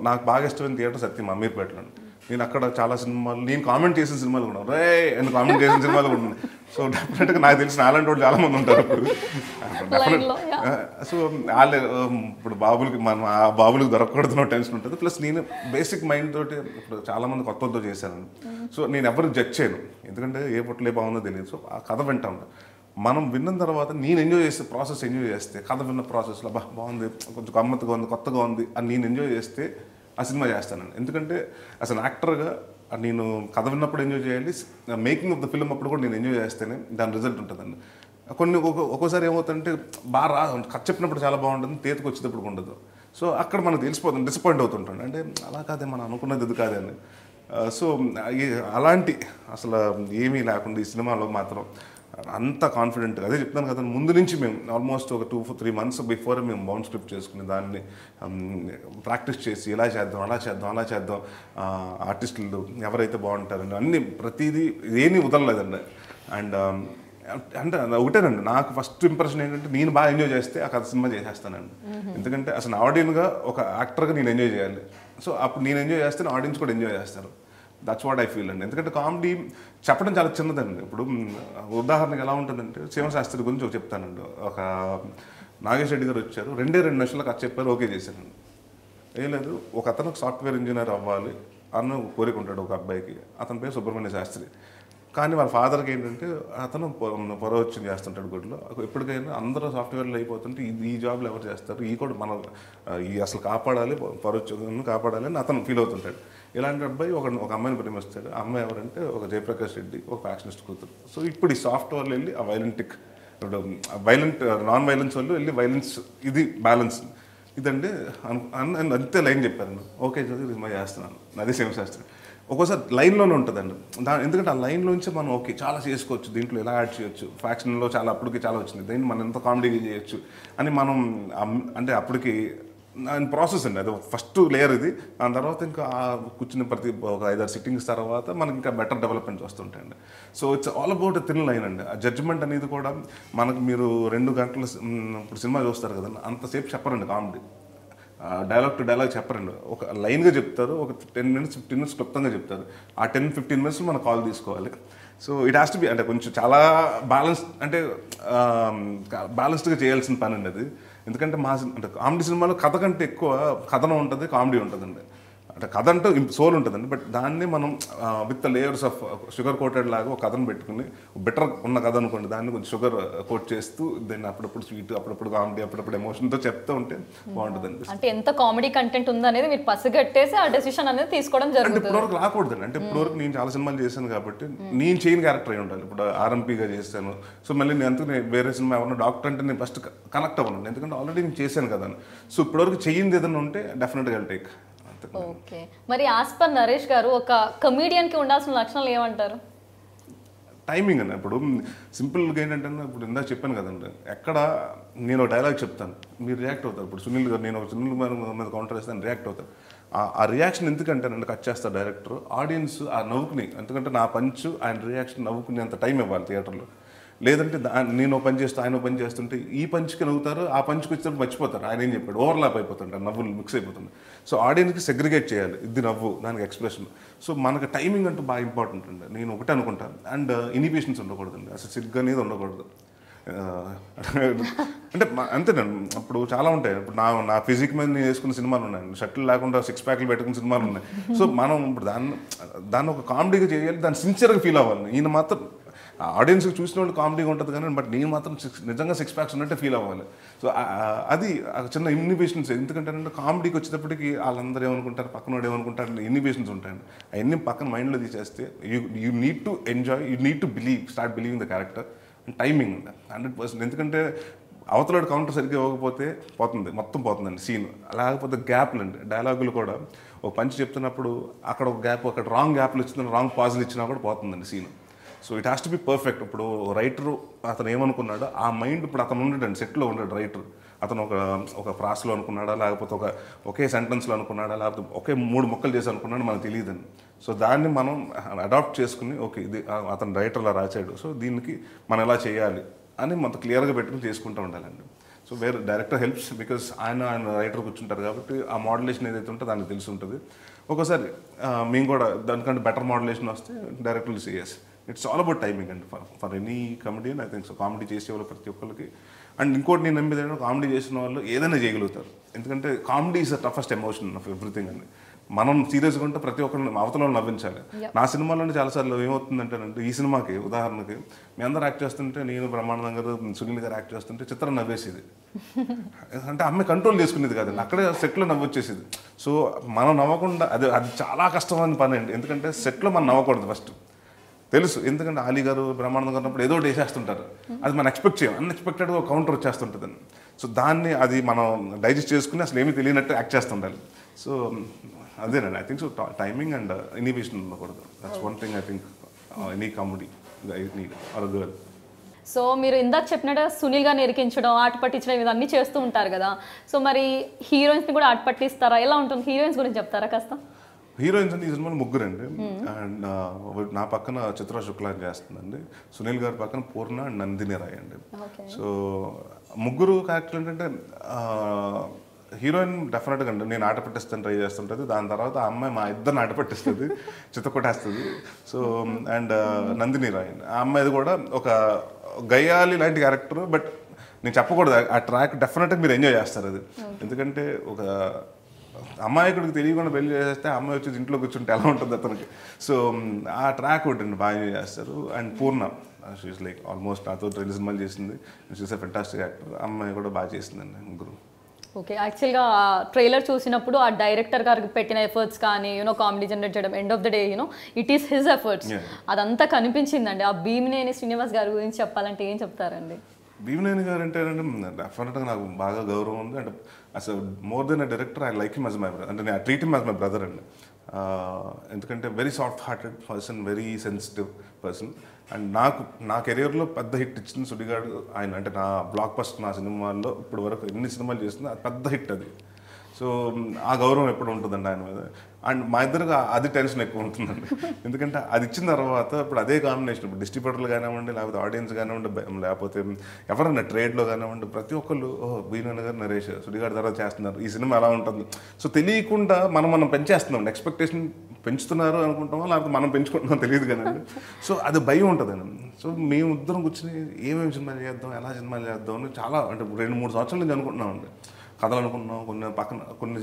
నాకు బాగా ఇష్టమైన థియేటర్ సత్యం అమీర్పేటలో. నేను అక్కడ చాలా సినిమాలు నేను కామెంట్ చేసిన సినిమాలు కూడా రే అని కామెంట్ చేసిన సినిమాలు కూడా ఉన్నాయి. సో డెఫినెట్గా నాకు తెలిసిన అలాంటి వాళ్ళు చాలా మంది ఉంటారు ఇప్పుడు. సో వాళ్ళే ఇప్పుడు బాబులకి దొరకకూడదు టెన్షన్ ఉంటుంది. ప్లస్ నేను బేసిక్ మైండ్ తోటి ఇప్పుడు చాలా మంది కొత్తతో చేశాను. సో నేను ఎవరికి జడ్జ్ చేయను, ఎందుకంటే ఏ పుట్టలే బాగుందో తెలియదు. సో ఆ కథ వింటా ఉంటాను. మనం విన్న తర్వాత నేను ఎంజాయ్ చేస్తే ప్రాసెస్ ఎంజాయ్ చేస్తే కథ విన్న ప్రాసెస్లో బాగుంది, కొంచెం గమ్మత్తుగా ఉంది, కొత్తగా ఉంది అని నేను ఎంజాయ్ చేస్తే ఆ సినిమా చేస్తానండి. ఎందుకంటే అసలు యాక్టర్గా నేను కథ విన్నప్పుడు ఎంజాయ్ చేయాలి, మేకింగ్ ఆఫ్ ద ఫిల్మ్ అప్పుడు కూడా నేను ఎంజాయ్ చేస్తేనే దాని రిజల్ట్ ఉంటుందండి. ఒక్కోసారి ఏమవుతుందంటే బాగా కథ చెప్పినప్పుడు చాలా బాగుంటుంది, తేతికి వచ్చేటప్పుడు ఉండదు. సో అక్కడ మనకు తెలిసిపోతుంది, డిసప్పాయింట్ అవుతుంటాను. అంటే అలా కాదే మనం అనుకున్నది ఇది కాదే అని. సో అలాంటి అసలు ఏమీ లేకుండా ఈ సినిమాలో మాత్రం అంత కాన్ఫిడెంట్గా అదే చెప్తాను కదా. ముందు నుంచి మేము ఆల్మోస్ట్ ఒక 2-3 months బిఫోర్ మేము బౌండ్ స్క్రిప్ట్ చేసుకుని దాన్ని ప్రాక్టీస్ చేసి ఇలా చేద్దాం అలా చేద్దాం అలా చేద్దాం, ఆర్టిస్టులు ఎవరైతే బాగుంటారండి అన్నీ ప్రతిదీ ఏమీ వదలలేదండి. అండ్ అంటే ఒకటేనండి, నాకు ఫస్ట్ ఇంప్రెషన్ ఏంటంటే నేను బాగా ఎంజాయ్ చేస్తే ఆ కథ సినిమా చేసేస్తానండి. ఎందుకంటే అసలు ఆడియన్గా ఒక యాక్టర్గా నేను ఎంజాయ్ చేయాలి. సో అప్పుడు నేను ఎంజాయ్ చేస్తే ఆడియన్స్ కూడా ఎంజాయ్ చేస్తారు. దట్స్ వాట్ ఐ ఫీల్ అండి. ఎందుకంటే కామెడీ చెప్పడం చాలా చిన్నదండి. ఇప్పుడు ఉదాహరణకు ఎలా ఉంటుందంటే శాస్త్రి గురించి చెప్తానండి. ఒక నాగేష్ రెడ్డి గారు వచ్చారు, 2 నిమిషాలకు అది చెప్పారు, ఓకే చేశానండి. ఏం లేదు, ఒక అతను సాఫ్ట్వేర్ ఇంజనీర్ అవ్వాలి అన్న కోరిక ఉంటాడు ఒక అబ్బాయికి. అతని పేరు సుబ్రహ్మణ్య శాస్త్రి. కానీ వాళ్ళ ఫాదర్కి ఏంటంటే అతను పొరవచ్చం చేస్తుంటాడు గుడిలో. ఎప్పటికైనా అందరూ సాఫ్ట్వేర్లో అయిపోతుంటే ఈ జాబ్లు ఎవరు చేస్తారు, ఈ కూడా మనం ఈ అసలు కాపాడాలి, పొరవచ్చం కాపాడాలి అని అతను ఫీల్ అవుతుంటాడు. ఇలాంటి అబ్బాయి ఒక అమ్మాయిని ప్రేమిస్తాడు. ఆ అమ్మాయి ఎవరంటే ఒక జయప్రకాష్ రెడ్డి, ఒక ఫ్యాక్షనిస్ట్ కూతురు. సో ఇప్పుడు ఈ సాఫ్ట్వేర్లో వెళ్ళి ఆ ఇప్పుడు నాన్ వైలెన్స్ వాళ్ళు వెళ్ళి వైలెన్స్, ఇది బ్యాలెన్స్ ఇదండి అంతే లైన్ చెప్పారు. ఓకే సినిమా చేస్తున్నాను, అదే శాస్త్రి. ఒక్కోసారి లైన్లోనే ఉంటుందండి. ఎందుకంటే ఆ లైన్లోంచి మనం ఓకే చాలా చేసుకోవచ్చు, దీంట్లో ఎలా యాడ్ చేయొచ్చు, ఫ్యాక్షన్లో చాలా అప్పటికి చాలా వచ్చింది, దీన్ని మనం ఎంత కామెడీగా చేయొచ్చు అని మనం అంటే అప్పటికి ప్రాసెస్ అండి. అది ఫస్ట్ లేయర్ ఇది. దాని తర్వాత ఇంకా కూర్చుని ప్రతి ఒక 5-6 సిట్టింగ్స్ తర్వాత మనకి ఇంకా బెటర్ డెవలప్మెంట్స్ వస్తుంటాయండి. So it's all about thin line అండి. ఆ జడ్జ్మెంట్ అనేది కూడా మనకు మీరు 2 గంటలు ఇప్పుడు సినిమా చూస్తారు కదండి, అంతసేపు చెప్పరండి కామెడీ. డైలాగ్ టు డైలాగ్ చెప్పరండి, ఒక లైన్గా చెప్తారు, ఒక 10 minutes 15 minutes క్లుప్తంగా చెప్తారు. ఆ 10-15 minutes మనం కాల్ తీసుకోవాలి. So it has to B అంటే కొంచెం చాలా అంటే బ్యాలెన్స్డ్గా చేయాల్సిన పని అండి అది. ఎందుకంటే అంటే కామెడీ సినిమాలో కథ కంటే ఎక్కువ కథనం ఉంటుంది, కామెడీ ఉంటుందండి. అంటే కథ అంటే సోల్ ఉంటుందండి. బట్ దాన్ని మనం with layers of sugar coated లాగా ఒక కథను పెట్టుకుని, బెటర్ ఉన్న కథ అనుకోండి, దాన్ని కొంచెం షుగర్ కోట్ చేస్తూ దాన్ని అప్పుడప్పుడు స్వీట్, అప్పుడప్పుడు కామెడీ, అప్పుడప్పుడు ఎమోషన్తో చెప్తూ ఉంటే బాగుంటుంది. అంటే ఎంత కామెడీ కంటెంట్ ఉందనేది మీరు పసిగట్టేసి ఆ డెసిషన్ అనేది తీసుకోవడం జరుగుతుంది. అంటే ఇప్పటివరకు రాకూడదండి. అంటే ఇప్పటివరకు నేను చాలా సినిమాలు చేశాను కాబట్టి నేను చేయని క్యారెక్టర్ అయి ఉండాలి. ఇప్పుడు ఆర్ఎంపీగా చేశాను. సో మళ్ళీ నేను అందుకు వేరే సినిమా ఎవరన్నా డాక్టర్ అంటే నేను ఫస్ట్ కనెక్ట్ అవ్వను, ఎందుకంటే ఆల్రెడీ నేను చేశాను కదా. సో ఇప్పటివరకు చేయింది ఏదైనా ఉంటే డెఫినెట్గా టేక్. ఓకే, మరి యాజ్ పర్ నరేష్ గారు ఒక కమీడియన్కి ఉండాల్సిన లక్షణాలు ఏమంటారు? టైమింగ్ అన్న. ఇప్పుడు సింపుల్గా ఏంటంటే ఇప్పుడు ఇందాక చెప్పాను కదండి, ఎక్కడ నేను డైలాగ్ చెప్తాను, మీరు రియాక్ట్ అవుతారు. ఇప్పుడు సునీల్ గారు నేను సునీల్ మీద కౌంటర్ వేస్తాను, రియాక్ట్ అవుతారు. ఆ రియాక్షన్ ఎందుకంటేనండి కట్ చేస్తారు డైరెక్టర్, ఆడియన్స్ ఆ నవ్వుకుని, ఎందుకంటే నా పంచ్ ఆయన రియాక్షన్ నవ్వుకునే అంత టైం ఇవ్వాలి థియేటర్లో. లేదంటే నేను పని చేస్తూ ఆయన పని చేస్తుంటే ఈ పంచ్కి నవ్వుతారు, ఆ పంచ్కి వచ్చేటప్పుడు మర్చిపోతారు ఆయన ఏం చెప్పాడు, ఓవర్లాప్ అయిపోతుంటారు, నవ్వులు మిక్స్ అయిపోతుంది. సో ఆడియన్స్కి సెగ్రిగేట్ చేయాలి, ఇది నవ్వు దానికి ఎక్స్ప్రెషన్. సో మనకు టైమింగ్ అంటూ బాగా ఇంపార్టెంట్ అండి, నేను ఒకటే అనుకుంటాను. అండ్ ఇనిబిషన్స్ ఉండకూడదండి, అసలు సిగ్గు అనేది ఉండకూడదు. అంటే అంతేనండి. అప్పుడు చాలా ఉంటాయి. ఇప్పుడు నా ఫిజిక్ మీద నేను వేసుకున్న సినిమాలు ఉన్నాయండి, షర్ట్లు లేకుండా 6 ప్యాక్లు పెట్టుకున్న సినిమాలు ఉన్నాయి. సో మనం ఇప్పుడు దాన్ని ఒక కామెడీగా చేయాలి, దాన్ని సిన్సియర్గా ఫీల్ అవ్వాలి. ఈయన మాత్రం ఆడియన్స్కి చూసిన వాళ్ళు కామెడీగా ఉంటుంది కానీ, బట్ నేను మాత్రం నిజంగా 6 ప్యాక్స్ ఉన్నట్టే ఫీల్ అవ్వాలి. సో అది చిన్న ఇన్హిబిషన్స్. ఎందుకంటే కామెడీకి వచ్చేటప్పటికి వాళ్ళందరూ ఏమనుకుంటారు, పక్కన వాడు ఏమనుకుంటారు, ఇన్హిబిషన్స్ ఉంటాయండి. అవన్నీ పక్కన మైండ్లో తీసేస్తే you need to enjoy, you need to start believing the character. Timing ఉంది 100%. ఎందుకంటే అవతలాడు కౌంటర్ సరిగ్గా ఇవ్వకపోతే మొత్తం పోతుందండి సీన్. లేకపోతే గ్యాప్లు అండి, డైలాగులు కూడా ఒక పంచి చెప్తున్నప్పుడు అక్కడ ఒక గ్యాప్, అక్కడ రాంగ్ గ్యాప్లు ఇచ్చిన రాంగ్ పాజులు ఇచ్చినా కూడా పోతుందండి scene. So it has to be perfect. ఇప్పుడు రైటరు అతను ఏమనుకున్నాడో ఆ మైండ్, ఇప్పుడు అతను ఉండడండి సెట్లో ఉండడు రైటర్, అతను ఒక ఫ్రాస్లో అనుకున్నాడా, లేకపోతే ఒకే సెంటెన్స్లో అనుకున్నాడా, లేకపోతే ఒకే 3 ముక్కలు చేసి అనుకున్నాడు మనకు తెలియదండి. సో దాన్ని మనం అడాప్ట్ చేసుకుని ఓకే ఇది అతను రైటర్ అలా రాశాడు, సో దీనికి మనం ఎలా చేయాలి అని మొత్తం క్లియర్గా పెట్టుకుని చేసుకుంటూ ఉండాలండి. సో వేరే డైరెక్టర్ హెల్ప్స్ బికాస్ ఆయన రైటర్ కూర్చుంటారు కాబట్టి ఆ మోడ్యులేషన్ ఏదైతే ఉంటుందో దానికి తెలిసి ఉంటుంది. ఒక్కోసారి మేము కూడా దానికంటే బెటర్ మోడ్యులేషన్ వస్తే director says. It's all about timing అండి for any comedian. I think so comedy చేసేవాళ్ళు ప్రతి ఒక్కరికి. అండ్ ఇంకోటి నేను నమ్మేది ఏంటంటే కామెడీ చేసిన వాళ్ళు ఏదైనా చేయగలుగుతారు. ఎందుకంటే comedy is the toughest emotion of everything అండి. మనం సీరియస్గా ఉంటే ప్రతి ఒక్కరిని అవతల నవ్వించాలి. నా సినిమాలోనే చాలాసార్లు ఏమవుతుందంటేనంటే ఈ సినిమాకి ఉదాహరణకి మీ అందరూ యాక్ట్ చేస్తుంటే నేను బ్రహ్మానందం గారు సునీల్ గారు యాక్ట్ చేస్తుంటే చిత్రం నవ్వేసేది. అంటే అమ్మాయి కంట్రోల్ చేసుకునేది కాదండి, అక్కడే సెట్లో నవ్వొచ్చేసేది. సో మనం నవ్వకుండా అది చాలా కష్టమైన పని అండి. ఎందుకంటే సెట్లో మనం నవ్వకూడదు ఫస్ట్ తెలుసు. ఎందుకంటే ఆలీ గారు బ్రహ్మానందం గారు ఉన్నప్పుడు ఏదో ఒకటి వేసేస్తుంటారు, అది మనం ఎక్స్పెక్ట్ చేయం. అన్ఎక్స్పెక్టెడ్గా కౌంటర్ వచ్చేస్తుంటుందండి. సో దాన్ని అది మనం డైజెస్ట్ చేసుకుని అసలు ఏమీ తెలియనట్టు యాక్ట్ చేస్తుండాలి. సో అదేనండి. I think so timing and inhibition ఉండకూడదు. That's one thing I think any comedy need or girl. So మీరు ఇందాక చెప్పినట్టు సునీల్ గారిని ఎరికించడం, ఆట పట్టించడం ఇవన్నీ చేస్తూ ఉంటారు కదా. సో మరి హీరోయిన్స్ని కూడా ఆట పట్టిస్తారా? ఎలా ఉంటుంది? హీరోయిన్స్ గురించి చెప్తారా కాస్త? హీరోయిన్స్ అంటే ఈ సినిమాలో ముగ్గురండి. అండ్ నా పక్కన చిత్ర శుక్లా చేస్తుందండి, సునీల్ గారి పక్కన పూర్ణ అండ్ నందిని రాయ్ అండి. సో ముగ్గురు క్యారెక్టర్ ఏంటంటే హీరోయిన్ డెఫినెట్గా అండి నేను ఆట పట్టిస్తాను ట్రై చేస్తుంటుంది. దాని తర్వాత ఆ అమ్మాయి మా ఇద్దరిని ఆట పట్టిస్తుంది, చిత్తకొట్టేస్తుంది. సో అండ్ నందిని రాయ్ ఆ అమ్మాయిది కూడా ఒక గయ్యాలి లాంటి క్యారెక్టర్. బట్ నేను చెప్పకూడదు, ఆ ట్రాక్ డెఫినెట్గా మీరు ఎంజాయ్ చేస్తారు అది. ఎందుకంటే ఒక అమ్మాయికుడికి తెలియకుండా పెళ్లి చేస్తే అమ్మాయి వచ్చి ఇంట్లో కూర్చుంటే ఎలా ఉంటుంది అతనికి. సో ఆ ట్రాక్ ఒకటి బాగా ఎంజాయ్ చేస్తారు. And Purna she is like almost నాతో 2 సినిమాలు చేసింది. She is a fantastic actor. అమ్మాయి కూడా బాగా చేసిందండి ముగ్గురు. ఓకే, యాక్చువల్గా ట్రైలర్ చూసినప్పుడు ఆ డైరెక్టర్ గారికి పెట్టిన ఎఫర్ట్స్ కానీ కామెడీ జనరేట్ చేయడం, end of the day it is his efforts, అదంతా కనిపించిందండి. ఆ భీమినేని శ్రీనివాస్ గారి గురించి చెప్పాలంటే ఏం చెప్తారండి? భీమినేని గారు అంటే డెఫినెట్గా నాకు బాగా గౌరవం ఉంది. అండ్ అసలు more than a director I like him as my brother. అంటే నేను treat him as my brother అండి. ఎందుకంటే very soft hearted person, very sensitive person. And నా కెరియర్లో పెద్ద హిట్ ఇచ్చింది సుడిగాడు ఆయన. అంటే నా బ్లాక్ బస్టర్ నా సినిమాల్లో ఇప్పుడు వరకు ఎన్ని సినిమాలు చేసిందో అది పెద్ద హిట్ అది. సో ఆ గౌరవం ఎప్పుడు ఉంటుందండి ఆయన మీద. అండ్ మా ఇద్దరుగా అది టెన్షన్ ఎక్కువ ఉంటుందండి. ఎందుకంటే అది ఇచ్చిన తర్వాత ఇప్పుడు అదే కాంబినేషన్ ఇప్పుడు డిస్ట్రిబ్యూటర్లు కానివ్వండి, లేకపోతే ఆడియన్స్ కానివ్వండి, లేకపోతే ఎవరైనా ట్రేడ్లో కానివ్వండి, ప్రతి ఒక్కళ్ళు బీనన్న గారు నరేష్ సుడిగాడి తర్వాత చేస్తున్నారు, ఈ సినిమా ఎలా ఉంటుంది. సో తెలియకుండా మనం పెంచేస్తున్నాం, ఎక్స్పెక్టేషన్ పెంచుతున్నారు అనుకుంటామో లేకపోతే మనం పెంచుకుంటున్నాం తెలియదు కానండి. సో అది భయం ఉంటుందండి. సో మేము ఇద్దరం కూర్చొని ఏమేమి సినిమాలు చేద్దాం, ఎలా సినిమాలు చేద్దాం అని చాలా అంటే 2-3 సంవత్సరాల నుంచి అనుకుంటున్నామండి. కథలు అనుకున్నాం, కొన్ని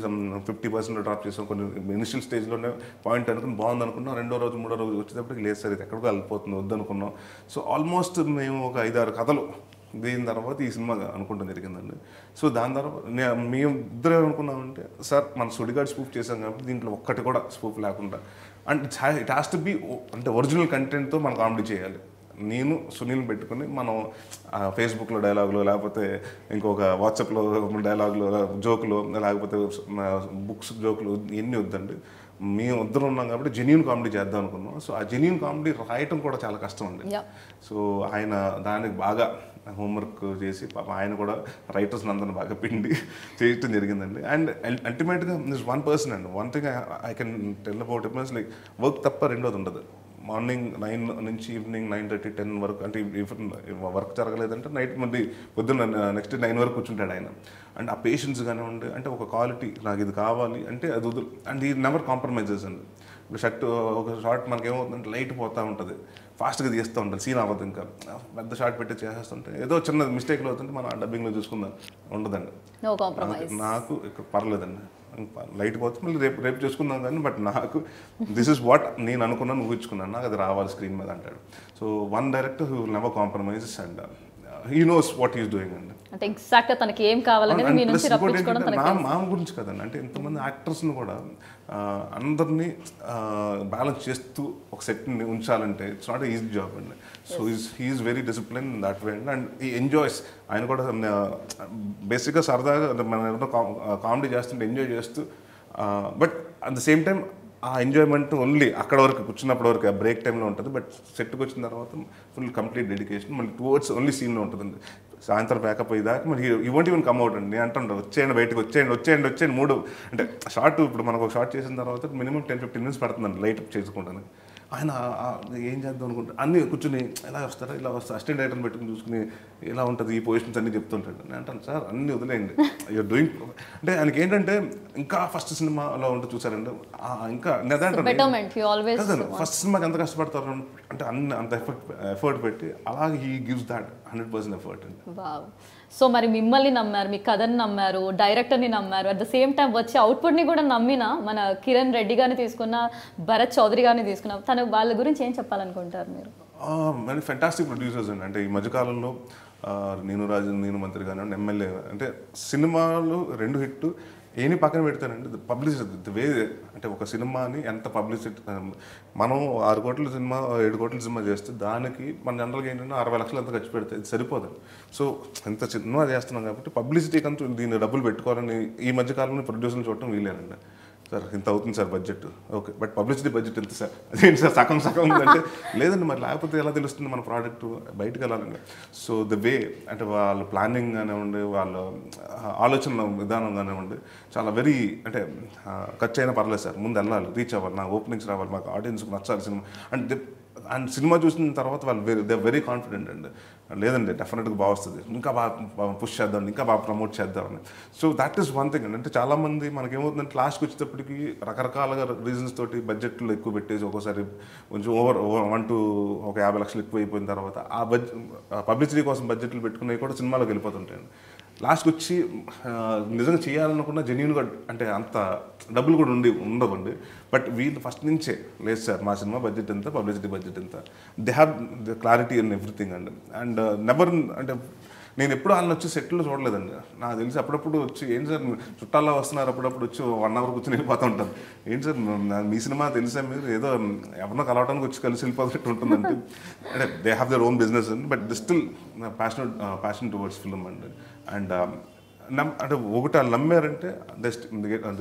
50% డ్రాప్ చేసాం, కొన్ని ఇనిషియల్ స్టేజ్లోనే పాయింట్ అనుకుని బాగుంది అనుకున్నాం. 2వ రోజు 3వ రోజు వచ్చేటప్పటికి లేదు సార్ ఇది ఎక్కడికో వెళ్ళిపోతుంది వద్దనుకున్నాం. సో ఆల్మోస్ట్ మేము ఒక 5-6 కథలు దీని తర్వాత ఈ సినిమా అనుకుంటాం జరిగిందండి. సో దాని తర్వాత మేము ఇద్దరు ఏమనుకున్నామంటే సార్ మన సుడిగాడు స్పూఫ్ చేసాం కాబట్టి దీంట్లో ఒక్కటి కూడా స్పూఫ్ లేకుండా and it has to be అంటే ఒరిజినల్ కంటెంట్తో మనం కామెడీ చేయాలి. నేను సునీల్ పెట్టుకుని మనం ఫేస్బుక్లో డైలాగులు, లేకపోతే ఇంకొక వాట్సాప్లో డైలాగులు, జోకులు, లేకపోతే బుక్స్ జోకులు ఇవన్నీ వద్దండి. మేము ఇద్దరు ఉన్నాం కాబట్టి జెన్యూన్ కామెడీ చేద్దాం అనుకున్నాం. సో ఆ జెన్యూన్ కామెడీ రాయటం కూడా చాలా కష్టం అండి. సో ఆయన దానికి బాగా హోంవర్క్ చేసి ఆయన కూడా రైటర్స్ అందరిని బాగా పిండి చేయటం జరిగిందండి. అండ్ అల్టిమేట్గా దిస్ వన్ పర్సన్ అండి. One thing I can tell about it means like work తప్ప రెండోది ఉండదు. మార్నింగ్ 9 నుంచి ఈవినింగ్ 9:30, 10 వరకు అంటే వర్క్ జరగలేదంటే నైట్ మళ్ళీ పొద్దున్న నెక్స్ట్ 9 వరకు కూర్చుంటాడు ఆయన. అండ్ ఆ పేషెన్స్ కానివ్వండి, అంటే ఒక క్వాలిటీ నాకు ఇది కావాలి అంటే అది వదులు. అండ్ ఈ నెవర్ కాంప్రమైజెస్ అండి. ఇప్పుడు షర్ట్ ఒక షార్ట్ మనకి ఏమవుతుందంటే లైట్ పోతూ ఉంటుంది, ఫాస్ట్గా తీస్తూ ఉంటుంది, సీన్ అవ్వదు, ఇంకా పెద్ద షార్ట్ పెట్టి చేసేస్తుంటే ఏదో చిన్న మిస్టేక్లు అవుతుంటే మనం డబ్బింగ్లో చూసుకుందాం ఉండదండి. నాకు ఇక్కడ పర్లేదండి, లైట్ పోతే మళ్ళీ రేపు చేసుకుందాం కానీ బట్ నాకు దిస్ ఇస్ వాట్ నేను అనుకున్నాను, ఊహించుకున్నాను, నాకు అది రావాలి స్క్రీన్ మీద అంటాడు. So one director who will never compromises and he knows what is doing అండి. అంటే ఎగ్జాక్ట్గా తనకి ఏం కావాలనేది మీ నుంచి రప్పించుకోవడం తనకి తెలుసు. మా గురించి కదండి, అంటే ఎంతమంది యాక్టర్స్ని కూడా అందరినీ బ్యాలెన్స్ చేస్తూ ఒక సెట్ని ఉంచాలంటే ఇట్స్ నాట్ ఈజీ జాబ్ అండి. So he's very discipline in that way and he enjoys. ఆయన కూడా బేసిక్గా సరదాగా మనం ఏదో కామెడీ చేస్తుంటే ఎంజాయ్ చేస్తూ, but at the same time ఆ ఎంజాయ్మెంట్ ఓన్లీ అక్కడ వరకు కూర్చున్నప్పటి వరకు ఆ బ్రేక్ టైంలో ఉంటుంది. బట్ సెట్కి వచ్చిన తర్వాత ఫుల్ కంప్లీట్ డెడికేషన్ మళ్ళీ టువర్డ్స్ ఓన్లీ సీన్లో ఉంటుందండి. సాయంత్రం ప్యాకప్ అయ్యేదాకా మరి ఈ వోంట్ ఈవెన్ కమ్ అవుట్ అండి. నేను అంటుంటాను వచ్చేయండి బయటకు, వచ్చేయండి 3 అంటే షార్ట్ ఇప్పుడు మనకు ఒక షార్ట్ చేసిన తర్వాత మినిమం 10-15 minutes పడుతుందండి లైట్ అప్ చేసుకోవడానికి. ఆయన ఏం చేద్దాం అనుకుంటారు అన్నీ కూర్చుని ఎలా వస్తారా ఇలా వస్తారు అసిస్టెంట్ డైరెక్టర్ని పెట్టుకుని చూసుకుని ఎలా ఉంటుంది ఈ పొజిషన్స్ అన్నీ చెప్తుంటాడు. నేను అంటాను సార్ అన్నీ వదిలేయండి యూఆర్ డూయింగ్ అంటే ఆయనకి ఏంటంటే ఇంకా ఫస్ట్ సినిమాలో ఉంటుంది చూసారంటే ఇంకా ఫస్ట్ సినిమాకి ఎంత కష్టపడతారు అంటే అంత ఎఫర్ట్ పెట్టి అలాగే హీ గివ్స్ దాట్ 100% ఎఫర్ట్ అండి. సో మరి మిమ్మల్ని నమ్మారు, మీ కథని నమ్మారు, డైరెక్టర్ని నమ్మారు, అట్ ద సేమ్ టైం వచ్చే అవుట్పుట్ని కూడా నమ్మిన మన కిరణ్ రెడ్డి గారిని తీసుకున్న, భరత్ చౌదరి గారిని తీసుకున్న, తన వాళ్ళ గురించి ఏం చెప్పాలనుకుంటారు మీరు? మరి ఫెంటాస్టిక్ ప్రొడ్యూసర్స్ అండి. అంటే ఈ మధ్యకాలంలో నేను రాజు నేను మంత్రి కానివ్వండి ఎమ్మెల్యే అంటే సినిమాలు 2 హిట్ ఏని పక్కన పెడతానండి పబ్లిసిటీ వే అంటే ఒక సినిమాని ఎంత పబ్లిసిటీ మనం 6 కోట్ల సినిమా 7 కోట్ల సినిమా చేస్తే దానికి మన జనరల్గా ఏంటంటే 60 లక్షలు అంత ఖర్చు పెడితే ఇది సరిపోదు. సో ఎంత సినిమా చేస్తున్నాం కాబట్టి పబ్లిసిటీకి అంతా దీన్ని డబ్బులు పెట్టుకోవాలని ఈ మధ్యకాలంలో ప్రొడ్యూసర్లు చూడటం వీలేనండి. సార్ ఇంత అవుతుంది sir budget, okay but publicity budget ఎంత సార్, అదేంటి సార్ సగం ఉందంటే లేదండి మరి లేకపోతే ఎలా తెలుస్తుంది మన ప్రోడక్ట్ బయటకు వెళ్ళాలండి. సో ద వే అంటే వాళ్ళ ప్లానింగ్ కానివ్వండి వాళ్ళ ఆలోచన విధానం కానివ్వండి చాలా వెరీ అంటే ఖర్చు అయినా పర్లేదు సార్ ముందు వెళ్ళాలి రీచ్ అవ్వాలి నా ఓపెనింగ్స్ రావాలి మాకు ఆడియన్స్కి నచ్చాలి సినిమా అండ్ సినిమా చూసిన తర్వాత వాళ్ళు దే వెరీ కాన్ఫిడెంట్ అండి లేదండి డెఫినెట్గా బాగా వస్తుంది ఇంకా బాగా పుష్ చేద్దాం ఇంకా బాగా ప్రమోట్ చేద్దామని. So that is one thing అండి. అంటే చాలామంది మనకేమవుతుందంటే లాస్ట్కి వచ్చేటప్పటికి రకరకాలుగా రీజన్స్ తోటి బడ్జెట్లో ఎక్కువ పెట్టేసి ఒక్కోసారి కొంచెం ఓవర్ 1 to 50 లక్షలు ఎక్కువ అయిపోయిన తర్వాత ఆ పబ్లిసిటీ కోసం బడ్జెట్లు పెట్టుకునేవి కూడా సినిమాలోకి వెళ్ళిపోతుంటాయండి. లాస్ట్కి వచ్చి నిజంగా చేయాలనుకున్న జెన్యూన్గా అంటే అంత డబ్బులు కూడా ఉండవండి. బట్ వీళ్ళు ఫస్ట్ నుంచే లేదు సార్ మా సినిమా బడ్జెట్ ఎంత పబ్లిసిటీ బడ్జెట్ ఎంత they have the clarity in everything అండి. అండ్ నెవర్ అంటే నేను ఎప్పుడు వాళ్ళని వచ్చి సెట్లో చూడలేదండి. నాకు తెలిసి అప్పుడప్పుడు వచ్చి ఏంటి సార్ చుట్టాల్లో వస్తున్నారు అప్పుడప్పుడు వచ్చి 1 hour కూర్చొని వెళ్ళిపోతూ ఉంటాను. ఏంటి సార్ మీ సినిమా తెలిసా మీరు ఏదో ఎవరినో కలవడానికి వచ్చి కలిసి వెళ్ళిపోతున్నట్టు ఉంటుందంటే అంటే they have their own business అండి but they still passion towards film అండి. అండ్ అంటే ఒకటి వాళ్ళు నమ్మారంటే they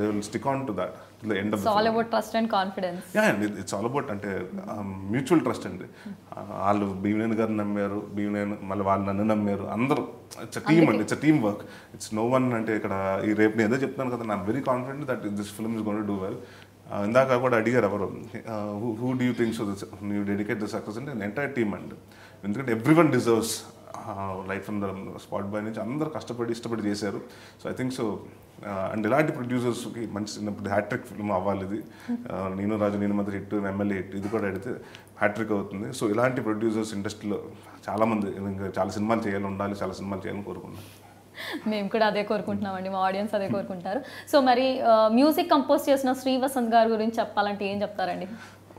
will stick on to that till the end of the film. All about trust and confidence. Yeah అండి ఇట్స్ ఆల్ అబౌట్ అంటే mutual trust అండి. వాళ్ళు భీమనేని గారు నమ్మారు, భీమనేని మళ్ళీ వాళ్ళు నన్ను నమ్మారు, అందరూ ఇట్స్ టీమ్ అండి. It's team work. It's no one అంటే ఇక్కడ ఈ రేపు నేను ఏదో చెప్తాను కదా నాకు very confident that this film is going to do well. ఇందాక కూడా అడిగారు ఎవరు who do you think so you dedicate the success అంటే ఎంటైర్ టీమ్ అండి. ఎందుకంటే everyone deserves life from the spot boy నుంచి అందరూ కష్టపడి ఇష్టపడి చేశారు. So I think so and ఇలాంటి ప్రొడ్యూసర్స్కి మంచి చిన్నప్పుడు హ్యాట్రిక్ ఫిల్మ్ అవ్వాలి ఇది. నేను రాజు నేను మంత్రి హిట్ ఎమ్మెల్యే హిట్ ఇది కూడా అడిగితే హ్యాట్రిక్ అవుతుంది. సో ఇలాంటి ప్రొడ్యూసర్స్ ఇండస్ట్రీలో చాలామంది ఇంకా చాలా సినిమాలు చేయాలి ఉండాలి చాలా సినిమాలు చేయాలని కోరుకున్నాను. మేము కూడా అదే కోరుకుంటున్నామండి, మా ఆడియన్స్ అదే కోరుకుంటారు. సో మరి మ్యూజిక్ కంపోజ్ చేసిన శ్రీ వసంత్ గారి గురించి చెప్పాలంటే ఏం చెప్తారండి?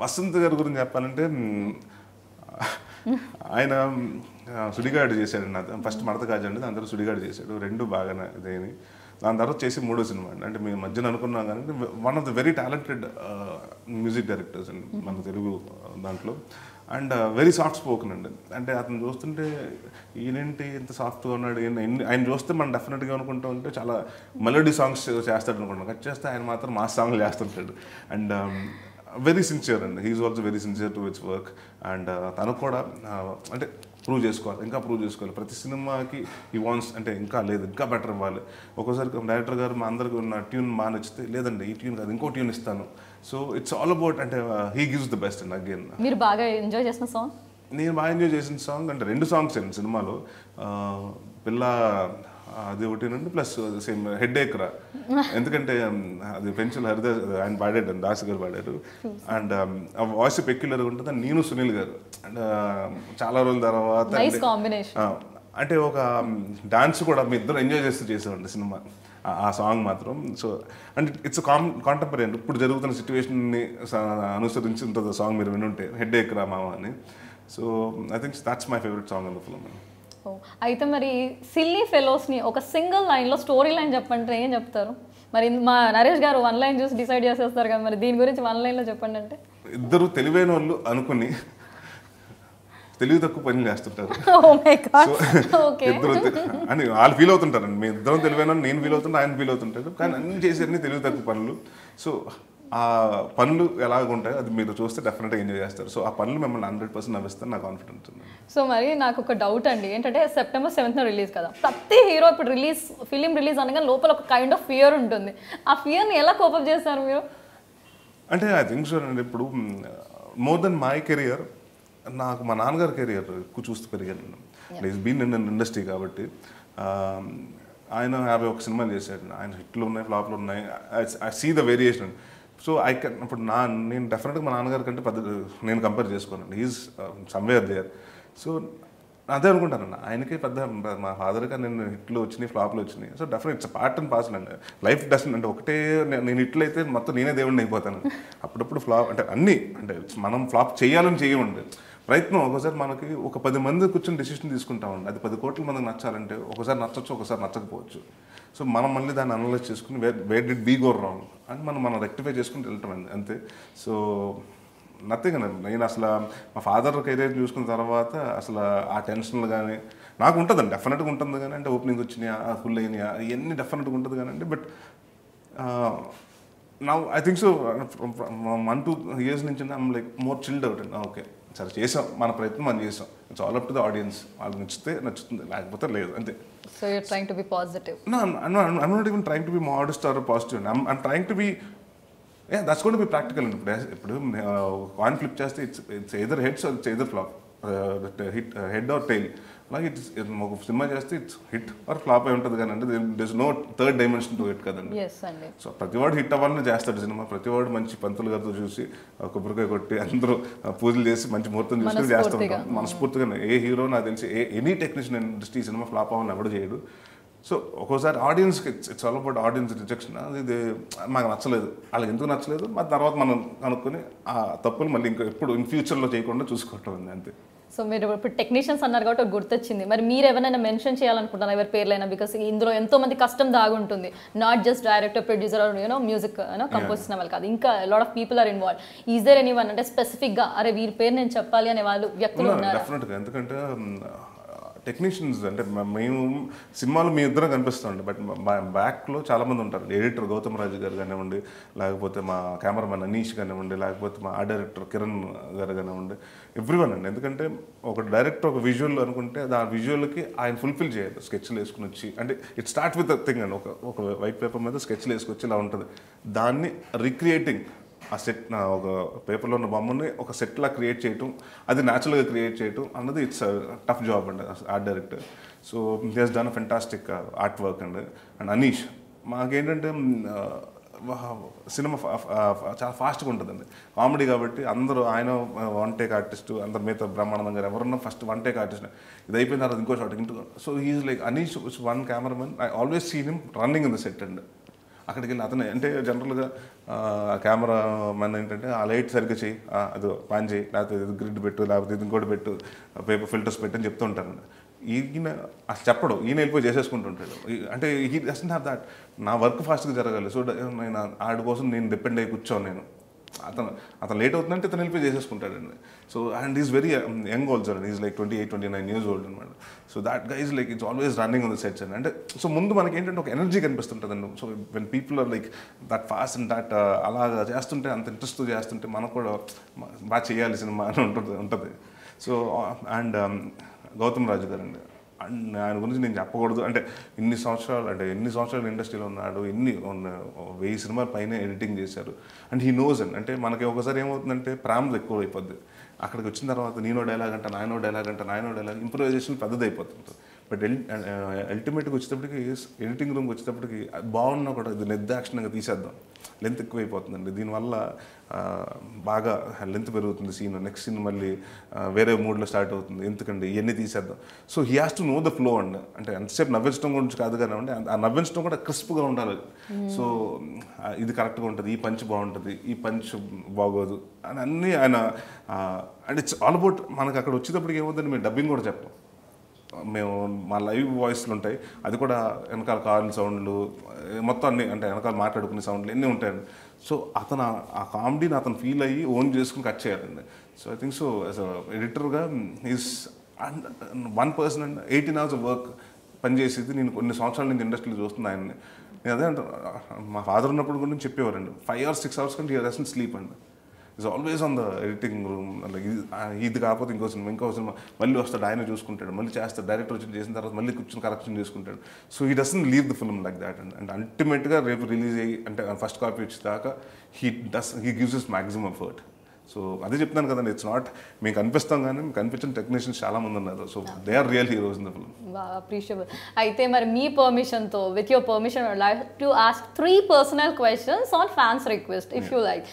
వసంత్ గారి గురించి చెప్పాలంటే ఆయన సుడిగాడు చేశాడు. ఫస్ట్ మడత కాజు అండి దాని తర్వాత సుడిగాడు చేశాడు. 2 బాగానే ఇదేని దాని తర్వాత చేసి 3వ సినిమా అండి. అంటే మేము మధ్యన అనుకున్నాం కానీ one of the very talented music directors అండి మన తెలుగు దాంట్లో. అండ్ వెరీ సాఫ్ట్ స్పోకెన్ అండి. అంటే అతను చూస్తుంటే ఈయనేంటి ఇంత సాఫ్ట్గా ఉన్నాడు ఆయన చూస్తే మనం డెఫినెట్గా అనుకుంటూ ఉంటే చాలా మెలోడీ సాంగ్స్ చేస్తాడు అనుకుంటాం. కట్ చేస్తే ఆయన మాత్రం మాస్ సాంగ్లు చేస్తుంటాడు. అండ్ వెరీ సిన్సియర్ అండి. He's also very sincere to it's work. And తను కూడా అంటే ప్రూవ్ చేసుకోవాలి ఇంకా ప్రూవ్ చేసుకోవాలి ప్రతి సినిమాకి ఈ వాన్స్ అంటే ఇంకా లేదు ఇంకా బెటర్ ఇవ్వాలి. ఒక్కోసారి డైరెక్టర్ గారు మా అందరికి ఉన్న ట్యూన్ బాగా నచ్చితే లేదండి ఈ ట్యూన్ కాదు ఇంకో ట్యూన్ ఇస్తాను. సో ఇట్స్ ఆల్ అబౌట్ అంటే he gives the best and again. మీరు బాగా ఎంజాయ్ చేసిన సాంగ్? నేను బాగా ఎంజాయ్ చేసిన సాంగ్ అంటే 2 సాంగ్స్ అండి సినిమాలో. పిల్ల అది ఒకటినండి ప్లస్ సేమ్ హెడ్ ఏక్రా ఎందుకంటే అది పెన్సిల్ హరిదాస్ ఆయన పాడాడు దాస్ గారు పాడారు. అండ్ ఆ వాయిస్ పెక్యులర్గా ఉంటుంది. నేను సునీల్ గారు అండ్ చాలా రోజుల తర్వాత అంటే ఒక డాన్స్ కూడా మీ ఇద్దరు ఎంజాయ్ చేస్తూ చేసేవాడి సినిమా ఆ సాంగ్ మాత్రం. సో అంటే ఇట్స్ కాంటెంపరీ అండి ఇప్పుడు జరుగుతున్న సిచ్యువేషన్ని అనుసరించి ఉంటుంది సాంగ్ మీరు వినుంటే హెడ్ ఏక్రా మామ అని. So I think that's my favourite song in the film. అయితే మరి సిల్లీ ఫెలోస్ని ఒక సింగిల్ లైన్లో స్టోరీ లైన్ చెప్పంటే ఏం చెప్తారు? మరి మా నరేష్ గారు 1 line చూసి డిసైడ్ చేసేస్తారు కదా, మరి దీని గురించి 1 lineలో చెప్పండి అంటే. ఇద్దరు తెలివైన వాళ్ళు అనుకుని తెలివి తక్కువ పనులు చేస్తుంటారు. ఇద్దరు అని వాళ్ళు ఫీల్ అవుతుంటారండి. మీ ఇద్దరం తెలివైన నేను ఫీల్ అవుతుంటా ఆయన ఫీల్ అవుతుంటాడు కానీ అన్ని చేసేది తెలివి తక్కువ పనులు. సో ఆ పనులు ఎలాగ ఉంటాయో అది మీరు చూస్తే డెఫినెట్గా ఎంజాయ్ చేస్తారు. సో ఆ పనులు మిమ్మల్ని 100% నవ్విస్తారు నాకు కాన్ఫిడెన్స్ ఉంది. సో మరి నాకు ఒక డౌట్ అండి ఏంటంటే September 7th రిలీజ్ కదా, ప్రతి హీరో ఇప్పుడు ఫిలిం రిలీజ్ అనగా లోపల ఒక కైండ్ ఆఫ్ ఫియర్ ఉంటుంది. ఆ ఫియర్ని ఎలా కోపప్ చేస్తారు మీరు? అంటే ఐ థింక్ సో అండి ఇప్పుడు మోర్ దెన్ మై కెరియర్ నాకు మా నాన్నగారి కెరియర్ ఎక్కువ చూస్తూ పెరిగాను నేను. ఈజ్ బీన్ ఇన్ ఇండస్ట్రీ కాబట్టి ఆయన 51 సినిమాలు చేశాడు. ఆయన హిట్లు ఉన్నాయి, ఫ్లాప్లు ఉన్నాయి. I see the variation. So I can ఇప్పుడు నేను డెఫినెట్గా మా నాన్నగారి కంటే పెద్ద నేను కంపేర్ చేసుకోనండి. Is somewhere there. సో అదే అనుకుంటానన్న, ఆయనకే పెద్ద మా ఫాదర్గా నేను హిట్లు వచ్చినాయి, ఫ్లాప్లు వచ్చినాయి. So definite it's part and parcel అండి. లైఫ్ డస్న్ అంటే ఒకటే నేను హిట్లు అయితే మొత్తం నేనే దేవుడిని అయిపోతాను. అప్పుడప్పుడు ఫ్లాప్ అంటే అన్నీ అంటే మనం ఫ్లాప్ చేయాలని చేయమండి. ప్రయత్నం ఒకసారి మనకి ఒక 10 మంది కూర్చొని డెసిషన్ తీసుకుంటామండి. అది 10 కోట్ల మందికి నచ్చాలంటే ఒకసారి నచ్చచ్చు, ఒకసారి నచ్చకపోవచ్చు. సో మనం మళ్ళీ దాన్ని అనలైజ్ చేసుకుని where did we go wrong అని మనం రెక్టిఫై చేసుకుని వెళ్ళటం అంతే. సో నథింగ్ అండి. నేను అసలు మా ఫాదర్ కెరీర్ చూసుకున్న తర్వాత అసలు ఆ టెన్షన్లు కానీ నాకు ఉంటుందండి, డెఫినెట్గా ఉంటుంది. కానీ అంటే ఓపెనింగ్ వచ్చినాయా, ఫుల్ అయినాయా, ఇవన్నీ డెఫినెట్గా ఉంటుంది కానండి. బట్ నా ఐ థింక్ సో 1-2 years నుంచి I'm like more chilled out అండి. ఓకే సరే చేసాం, మన ప్రయత్నం మనం చేసాం. It's all up to the audience. వాళ్ళకి నచ్చితే నచ్చుతుంది, లేకపోతే లేదు అంతే. So you're trying to be positive. No, I'm not even trying to be modest or positive. I'm trying to be, yeah, that's going to be practical. ఇప్పుడు coin flip చేస్తే it's either heads or it's either flop, hit head or tail. అలాగే ఒక cinema చేస్తే it's hit or flop అయి ఉంటుంది కానీ అంటే this no third dimension to hit కదండి. సో ప్రతివాడు హిట్ అవ్వాలని చేస్తాడు సినిమా. ప్రతివాడు మంచి పంతులు గారితో చూసి కొబ్బరికాయ కొట్టి అందరూ పూజలు చేసి మంచి ముహూర్తం చూసుకొని చేస్తూ ఉంటాం మనస్ఫూర్తిగా. ఏ హీరో నాకు తెలిసి any technician industry cinema flop అవ్వాలని ఎవడు చేయడు. సో ఒక్కోసారి ఆడియన్స్కి it's all about audience rejection. ఇది మాకు నచ్చలేదు, వాళ్ళకి ఎందుకు నచ్చలేదు, మరి తర్వాత మనం కనుక్కొని ఆ తప్పులు మళ్ళీ ఇంకా ఎప్పుడు ఇన్ ఫ్యూచర్లో చేయకుండా చూసుకోవటం ఉంది అంతే. సో మీరు ఇప్పుడు టెక్నీషియన్స్ అన్నారు కాబట్టి గుర్తొచ్చింది, మరి మీరు ఎవరైనా మెన్షన్ చేయాలనుకుంటున్నారు ఎవరి పేర్లైనా? బికాస్ ఇందులో ఎంతో మంది కష్టం దాగుంటుంది. Not just director, producer, music composition వాళ్ళు కాదు, ఇంకా lot of people are involve. Is there anyone అంటే స్పెసిఫిక్గా అరే వీరి పేరు నేను చెప్పాలి అనే వాళ్ళు వ్యక్తులు ఉన్నారు? డెఫినెట్గా. ఎందుకంటే టెక్నీషియన్స్ అంటే మేము సినిమాలు మీ ఇద్దరం కనిపిస్తామండి, బట్ బ్యాక్లో చాలామంది ఉంటారు. ఎడిటర్ గౌతమ్ రాజు గారు కానివ్వండి, లేకపోతే మా కెమెరామెన్ అనీష్ కానివ్వండి, లేకపోతే మా ఆర్ట్ డైరెక్టర్ కిరణ్ గారు కానివ్వండి, ఎవ్రీవన్ అండి. ఎందుకంటే ఒక డైరెక్టర్ ఒక విజువల్ అనుకుంటే ఆ విజువల్కి ఆయన ఫుల్ఫిల్ చేయాలి. స్కెచ్లు వేసుకుని వచ్చి అంటే ఇట్ స్టార్ట్ విత్ థింగ్ అండి. ఒక వైట్ పేపర్ మీద స్కెచ్లు వేసుకొచ్చి ఇలా ఉంటుంది. దాన్ని రిక్రియేటింగ్ ఆ సెట్ ఒక పేపర్లో ఉన్న బొమ్మని ఒక సెట్లా క్రియేట్ చేయటం, అది న్యాచురల్గా క్రియేట్ చేయటం అన్నది ఇట్స్ టఫ్ జాబ్ అండి art director. So he he's done a fantastic art work అండి. అండ్ అనీష్ మాకేంటంటే సినిమా చాలా ఫాస్ట్గా ఉంటుందండి. కామెడీ కాబట్టి అందరూ ఆయన వన్ టేక్ ఆర్టిస్ట్, అందరు మిగతా బ్రహ్మానందం గారు ఎవరన్నా ఫస్ట్ వన్ టేక్ ఆర్టిస్ట్, ఇది అయిపోయిన తర్వాత ఇంకో shot into. So he's like Anish one cameraman. I always seen him running in the set అండి. అక్కడికి వెళ్ళి అతనే అంటే జనరల్గా కెమెరా మ్యాన్ ఏంటంటే ఆ లైట్ సరిగ్గా చేయి, అది పాన్ చేయి, లేకపోతే ఇది గ్రిడ్ పెట్టు, లేకపోతే ఇది ఇంకోటి పెట్టు, పేపర్ ఫిల్టర్స్ పెట్టు అని చెప్తూ ఉంటాను. ఈయన అసలు చెప్పడు, ఈయన వెళ్ళిపోయి చేసేసుకుంటుంటాడు. అంటే హీ డజంట్ హ్యావ్ దాట్. నా వర్క్ ఫాస్ట్గా జరగాలి. సో నేను ఆడి కోసం నేను డిపెండ్ అయ్యి కూర్చోను నేను. అతను లేట్ అవుతుందంటే ఇతను వెళ్ళిపోయి చేసేసుకుంటాడండి. So and is very young also అండి. ఈజ్ లైక్ 28-29 years old అనమాట. So that guy is like it's always running on the sets అండి. అంటే సో ముందు మనకి ఏంటంటే ఒక ఎనర్జీ కనిపిస్తుంటుందండి. So when people are like that fast and that అలాగా చేస్తుంటే, అంత ఇంట్రెస్ట్తో చేస్తుంటే మనకు కూడా బాగా చేయాలి సినిమా అని ఉంటుంది. సో అండ్ గౌతమ్ రాజు గారండి, అండ్ ఆయన గురించి నేను చెప్పకూడదు. అంటే ఎన్ని సంవత్సరాలు ఇండస్ట్రీలో ఉన్నాడు, 1000 సినిమాల పైన ఎడిటింగ్ చేశారు. అండ్ హీ నోస్ అండ్ అంటే మనకి ఒకసారి ఏమవుతుందంటే ప్రాంప్ట్ ఎక్కువ అయిపోద్ది. అక్కడికి వచ్చిన తర్వాత నేనో డైలాగ్ అంట, నాయనో డైలాగ్ ఇంప్రూవైజేషన్ పెద్దది అయిపోతుంది. బట్ అల్టిమేట్గా వచ్చేటప్పటికి ఎడిటింగ్ రూమ్కి వచ్చేటప్పటికి బాగున్నా కూడా ఇది నిర్దాక్షిణ్యంగా తీసేద్దాం, లెంత్ ఎక్కువైపోతుందండి. దీనివల్ల బాగా లెంత్ పెరుగుతుంది సీన్. నెక్స్ట్ సీన్ మళ్ళీ వేరే మూడ్లో స్టార్ట్ అవుతుంది, ఎందుకండి ఇవన్నీ తీసేద్దాం. So he has to know the flow అండి. అంటే ఎంతసేపు నవ్వించడం గురించి కాదు కానివ్వండి, ఆ నవ్వించడం కూడా క్రిస్ప్గా ఉండాలి. సో ఇది కరెక్ట్గా ఉంటుంది, ఈ పంచ్ బాగుంటుంది, ఈ పంచ్ బాగోదు అని అన్నీ ఆయన అంటే ఇట్స్ ఆల్ అబౌట్. మనకు అక్కడ వచ్చేటప్పటికి ఏమవుతుందండి, మేము డబ్బింగ్ కూడా చెప్పం. మేము మా లైవ్ వాయిస్లు ఉంటాయి, అది కూడా వెనకాల కార్ల సౌండ్లు మొత్తం అన్నీ అంటే వెనకాల మాట్లాడుకునే సౌండ్లు ఎన్ని ఉంటాయండి. సో అతను ఆ కామెడీని అతను ఫీల్ అయ్యి ఓన్ చేసుకుని కట్ చేయాలండి. So I think so as ఎడిటర్గా is 1 person and 18 hours of work పనిచేసేది. నేను కొన్ని సంవత్సరాల నుంచి ఇండస్ట్రీలో చూస్తుంది ఆయన్ని. నేను అదే అంటే మా ఫాదర్ ఉన్నప్పుడు గురించి చెప్పేవారండి, 5 or 6 hours కంటే డజంట్ స్లీప్ అండి. Is always on the editing room. ఇది కాకపోతే ఇంకో సినిమా మళ్ళీ వస్తాడు, ఆయన చూసుకుంటాడు, మళ్ళీ చేస్తాడు, డైరెక్టర్ వచ్చి చేసిన తర్వాత మళ్ళీ కూర్చొని కరెక్షన్ చేసుకుంటాడు. So he doesn't leave the film like that and అల్టిమేట్గా రేపు రిలీజ్ అయ్యి అంటే ఫస్ట్ కాపీ వచ్చేదాకా he gives his maximum effort. So అదే చెప్తాను కదండి, ఇట్స్ నాట్ మీకు కనిపిస్తాం కానీ మీకు కనిపించిన టెక్నీషియన్స్ చాలా మంది ఉన్నారు. So they are real heroes in the film. Appreciable. అయితే మరి మీ పర్మిషన్తో, with your permission, I like to ask 3 personal questions on fans request if you like.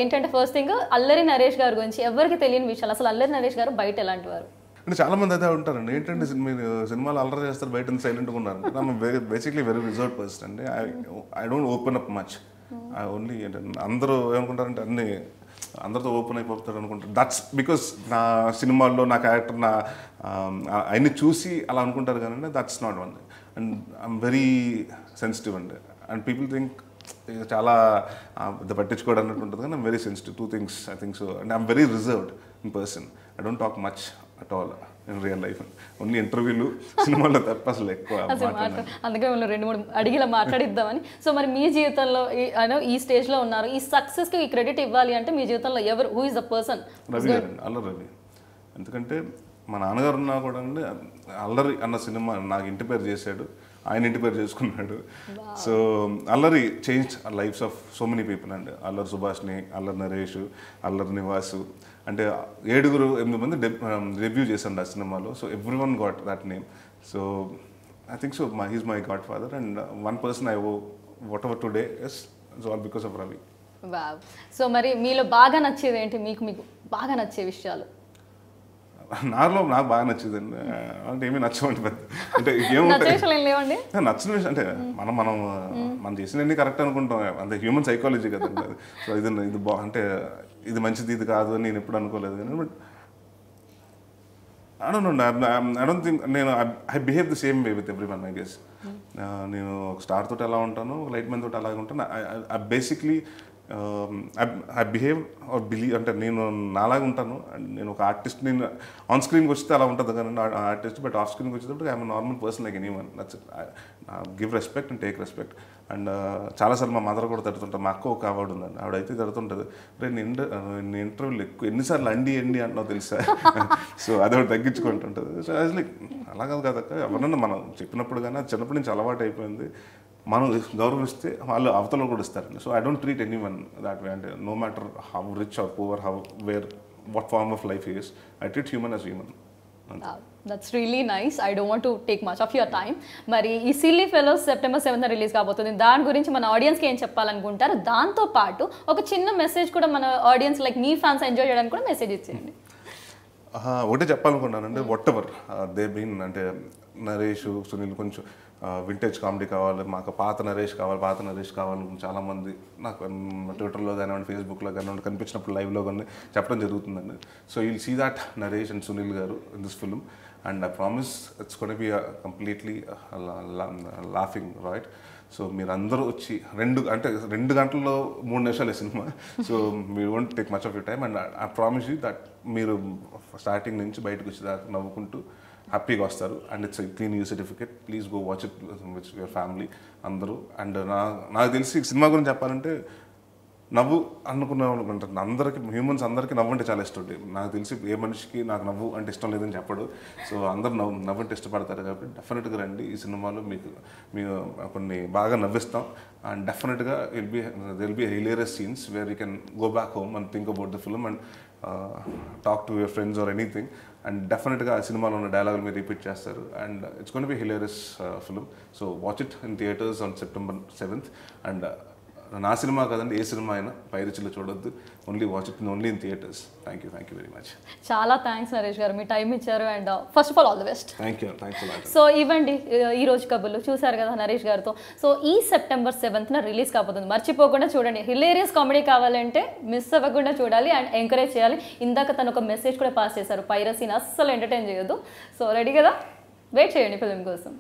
ఏంటంటే ఫస్ట్ థింగ్, అల్లరి నరేష్ గారి గురించి ఎవరికి తెలియని విషయాలు, అసలు అల్లరి నరేష్ గారు బయట ఎలాంటి వారు? అంటే చాలా మంది అదే ఉంటారండి, ఏంటంటే మీరు సినిమాలు అల్లరి చేస్తారు, బయట సైలెంట్గా ఉన్నారు. బేసిక్లీ వెరీ రిజర్వ్డ్ పర్సన్ అండి. I don't open up much. I only అందరూ ఏమనుకుంటారంటే అన్ని అందరితో ఓపెన్ అయిపోతారు అనుకుంటారు. దట్స్ బికాస్ నా సినిమాల్లో నా క్యారెక్టర్ నా అన్ని చూసి అలా అనుకుంటారు కానీ that's not one. And I'm very sensitive అండి. అండ్ పీపుల్ థింక్ చాలా పట్టించుకోవడం అన్నట్టు ఉంటుంది కానీ I'm very sensitive 2 things I think so. And I'm very reserved in person. I don't talk much at all in real life. Only ఇంటర్వ్యూలు, సినిమాల్లో తప్ప అసలు ఎక్కువ. అందుకే మిమ్మల్ని 2-3 అడిగిలా మాట్లాడిద్దామని. సో మరి మీ జీవితంలో ఈ స్టేజ్లో ఉన్నారు, ఈ సక్సెస్కి ఈ క్రెడిట్ ఇవ్వాలి అంటే మీ జీవితంలో ఎవరు, who is the person? Ravi గారండి, అల్లరి రవి. ఎందుకంటే మా నాన్నగారు ఉన్నా కూడా అండి, అల్లరి అన్న సినిమా నాకు ఇంటి పేరు చేశాడు, ఆయన ఇంటి పేరు చేసుకున్నాడు. So Allari change lives of so many people అండి. అల్లరి సుభాష్ని, అల్లరి నరేష్, అల్లరి నివాసు, అంటే 7-8 మంది డెబ్యూ చేశాడు ఆ సినిమాలో. So everyone got that name. So I think so he's my godfather. And one person I owe whatever today is all because of Ravi. Wow. So మరి మీలో బాగా నచ్చేది ఏంటి, మీకు బాగా నచ్చే విషయాలు? నాకు బాగా నచ్చిందండి. అంటే ఏమీ నచ్చవండి, అంటే ఏముంటాయి నచ్చిన విషయం అంటే మనం చేసినవన్నీ కరెక్ట్ అనుకుంటాం, అంతే హ్యూమన్ సైకాలజీ కదండి. సో ఇది అంటే ఇది మంచిది ఇది కాదు అని నేను ఎప్పుడు అనుకోలేదు కానీ but I don't think I behave the same way with every one I guess. నేను ఒక స్టార్ తోటి ఎలా ఉంటాను, లైట్ మ్యాన్ తోటి అలాగే ఉంటాను. I basically I behave or believe, అంటే నేను నాలాగా ఉంటాను. అండ్ నేను ఒక ఆర్టిస్ట్, నేను ఆన్ స్క్రీన్కి వస్తే అలా ఉంటుంది కానీ ఆర్టిస్ట్, బట్ ఆఫ్ స్క్రీన్కి వచ్చేటప్పుడు I'm normal person like any one. That's it. Give respect and take respect. And చాలాసార్లు మా మదర్ కూడా తడుతుంటారు. మా అక్క ఒక అవార్డు ఉందండి, ఆవిడైతే తడుతుంటుంది, నేను ఇంటర్వ్యూలు ఎక్కువ ఎన్నిసార్లు అండి అంటున్నావు తెలుసా. సో అదొకటి తగ్గించుకుంటుంటుంది. సో యాజ్ లైక్ అలా కాదు కదక్క, ఎవరన్నా మనం చెప్పినప్పుడు కానీ అది చిన్నప్పటి నుంచి అలవాటు అయిపోయింది. మనం గౌరవిస్తే వాళ్ళు అవతల కూడా ఇస్తారండి. So I don't treat any one that way. అంటే no matter how rich or poor, how where what form of life is, I treat human as human. That's really nice. I don't want to take much of your time. మరి ఈ silly fellows September 7th release కాబోతుంది. దాని గురించి మన ఆడియన్స్కి ఏం చెప్పాలనుకుంటారు? దాంతోపాటు ఒక చిన్న మెసేజ్ కూడా మన ఆడియన్స్ లైక్ మీ ఫ్యాన్స్ ఎంజాయ్ చేయడానికి కూడా మెసేజ్ ఇచ్చేయండి. ఒకటే చెప్పాలనుకున్నానండి, వాట్ ఎవర్ దే బీన్, అంటే నరేష్, సునీల్ కొంచెం వింటేజ్ కామెడీ కావాలి, మాకు పాత నరేష్ కావాలి చాలామంది నాకు ట్విట్టర్లో కానివ్వండి, ఫేస్బుక్లో కానివ్వండి, కనిపించినప్పుడు లైవ్లో కానీ చెప్పడం జరుగుతుందండి. So you'll see that Naresh and Sunil garu in this film. And I promise it's gonna be completely laughing right. So మీరు అందరూ వచ్చి 2 గంటల్లో 3 నిమిషాలు సినిమా. So we won't take much of your time. And I promise you that మీరు starting నుంచి బయటకు వచ్చేదాకా నవ్వుకుంటూ హ్యాపీగా వస్తారు. And it's clean U certificate. Please go watch it with your family అందరూ. అండ్ నాకు తెలిసి సినిమా గురించి చెప్పాలంటే నవ్వు అనుకున్న వాళ్ళు అంటారు, అందరికీ హ్యూమన్స్ అందరికీ నవ్వు అంటే చాలా ఇష్టం. నాకు తెలిసి ఏ మనిషికి నాకు నవ్వు అంటే ఇష్టం లేదని చెప్పడు. సో అందరు నవ్వు అంటే ఇష్టపడతారు కాబట్టి డెఫినెట్గా రండి. ఈ సినిమాలో మేము కొన్ని బాగా నవ్విస్తాం. అండ్ డెఫినెట్గా will be hilarious scenes where you can go back home and think about the film and talk to your friends or anything. And డెఫినెట్గా ఆ సినిమాలో ఉన్న డైలాగులు మీరు రిపీట్ చేస్తారు. And it's gonna be hilarious film. So watch it in theatres on September 7th. And నా సినిమా కదండి, ఏ సినిమా అయినా పైరుచిలో చూడొద్దు, only watch it only in theatres. Thank you very much. చాలా థ్యాంక్స్ నరేష్ గారు, మీ టైం ఇచ్చారు. And first of all the best. Thanks a lot. So ఇవ్వండి ఈ రోజు కబుర్లు చూసారు కదా నరేష్ గారితో. సో ఈ September 7th రిలీజ్ కాబోతుంది, మర్చిపోకుండా చూడండి. హిలేరియస్ కామెడీ కావాలంటే మిస్ అవ్వకుండా చూడాలి అండ్ ఎంకరేజ్ చేయాలి. ఇందాక తను ఒక మెసేజ్ కూడా పాస్ చేశారు, పైరసీని అస్సలు ఎంటర్టైన్ చేయొద్దు. సో రెడీ కదా, వెయిట్ చేయండి ఫిల్మ్ కోసం.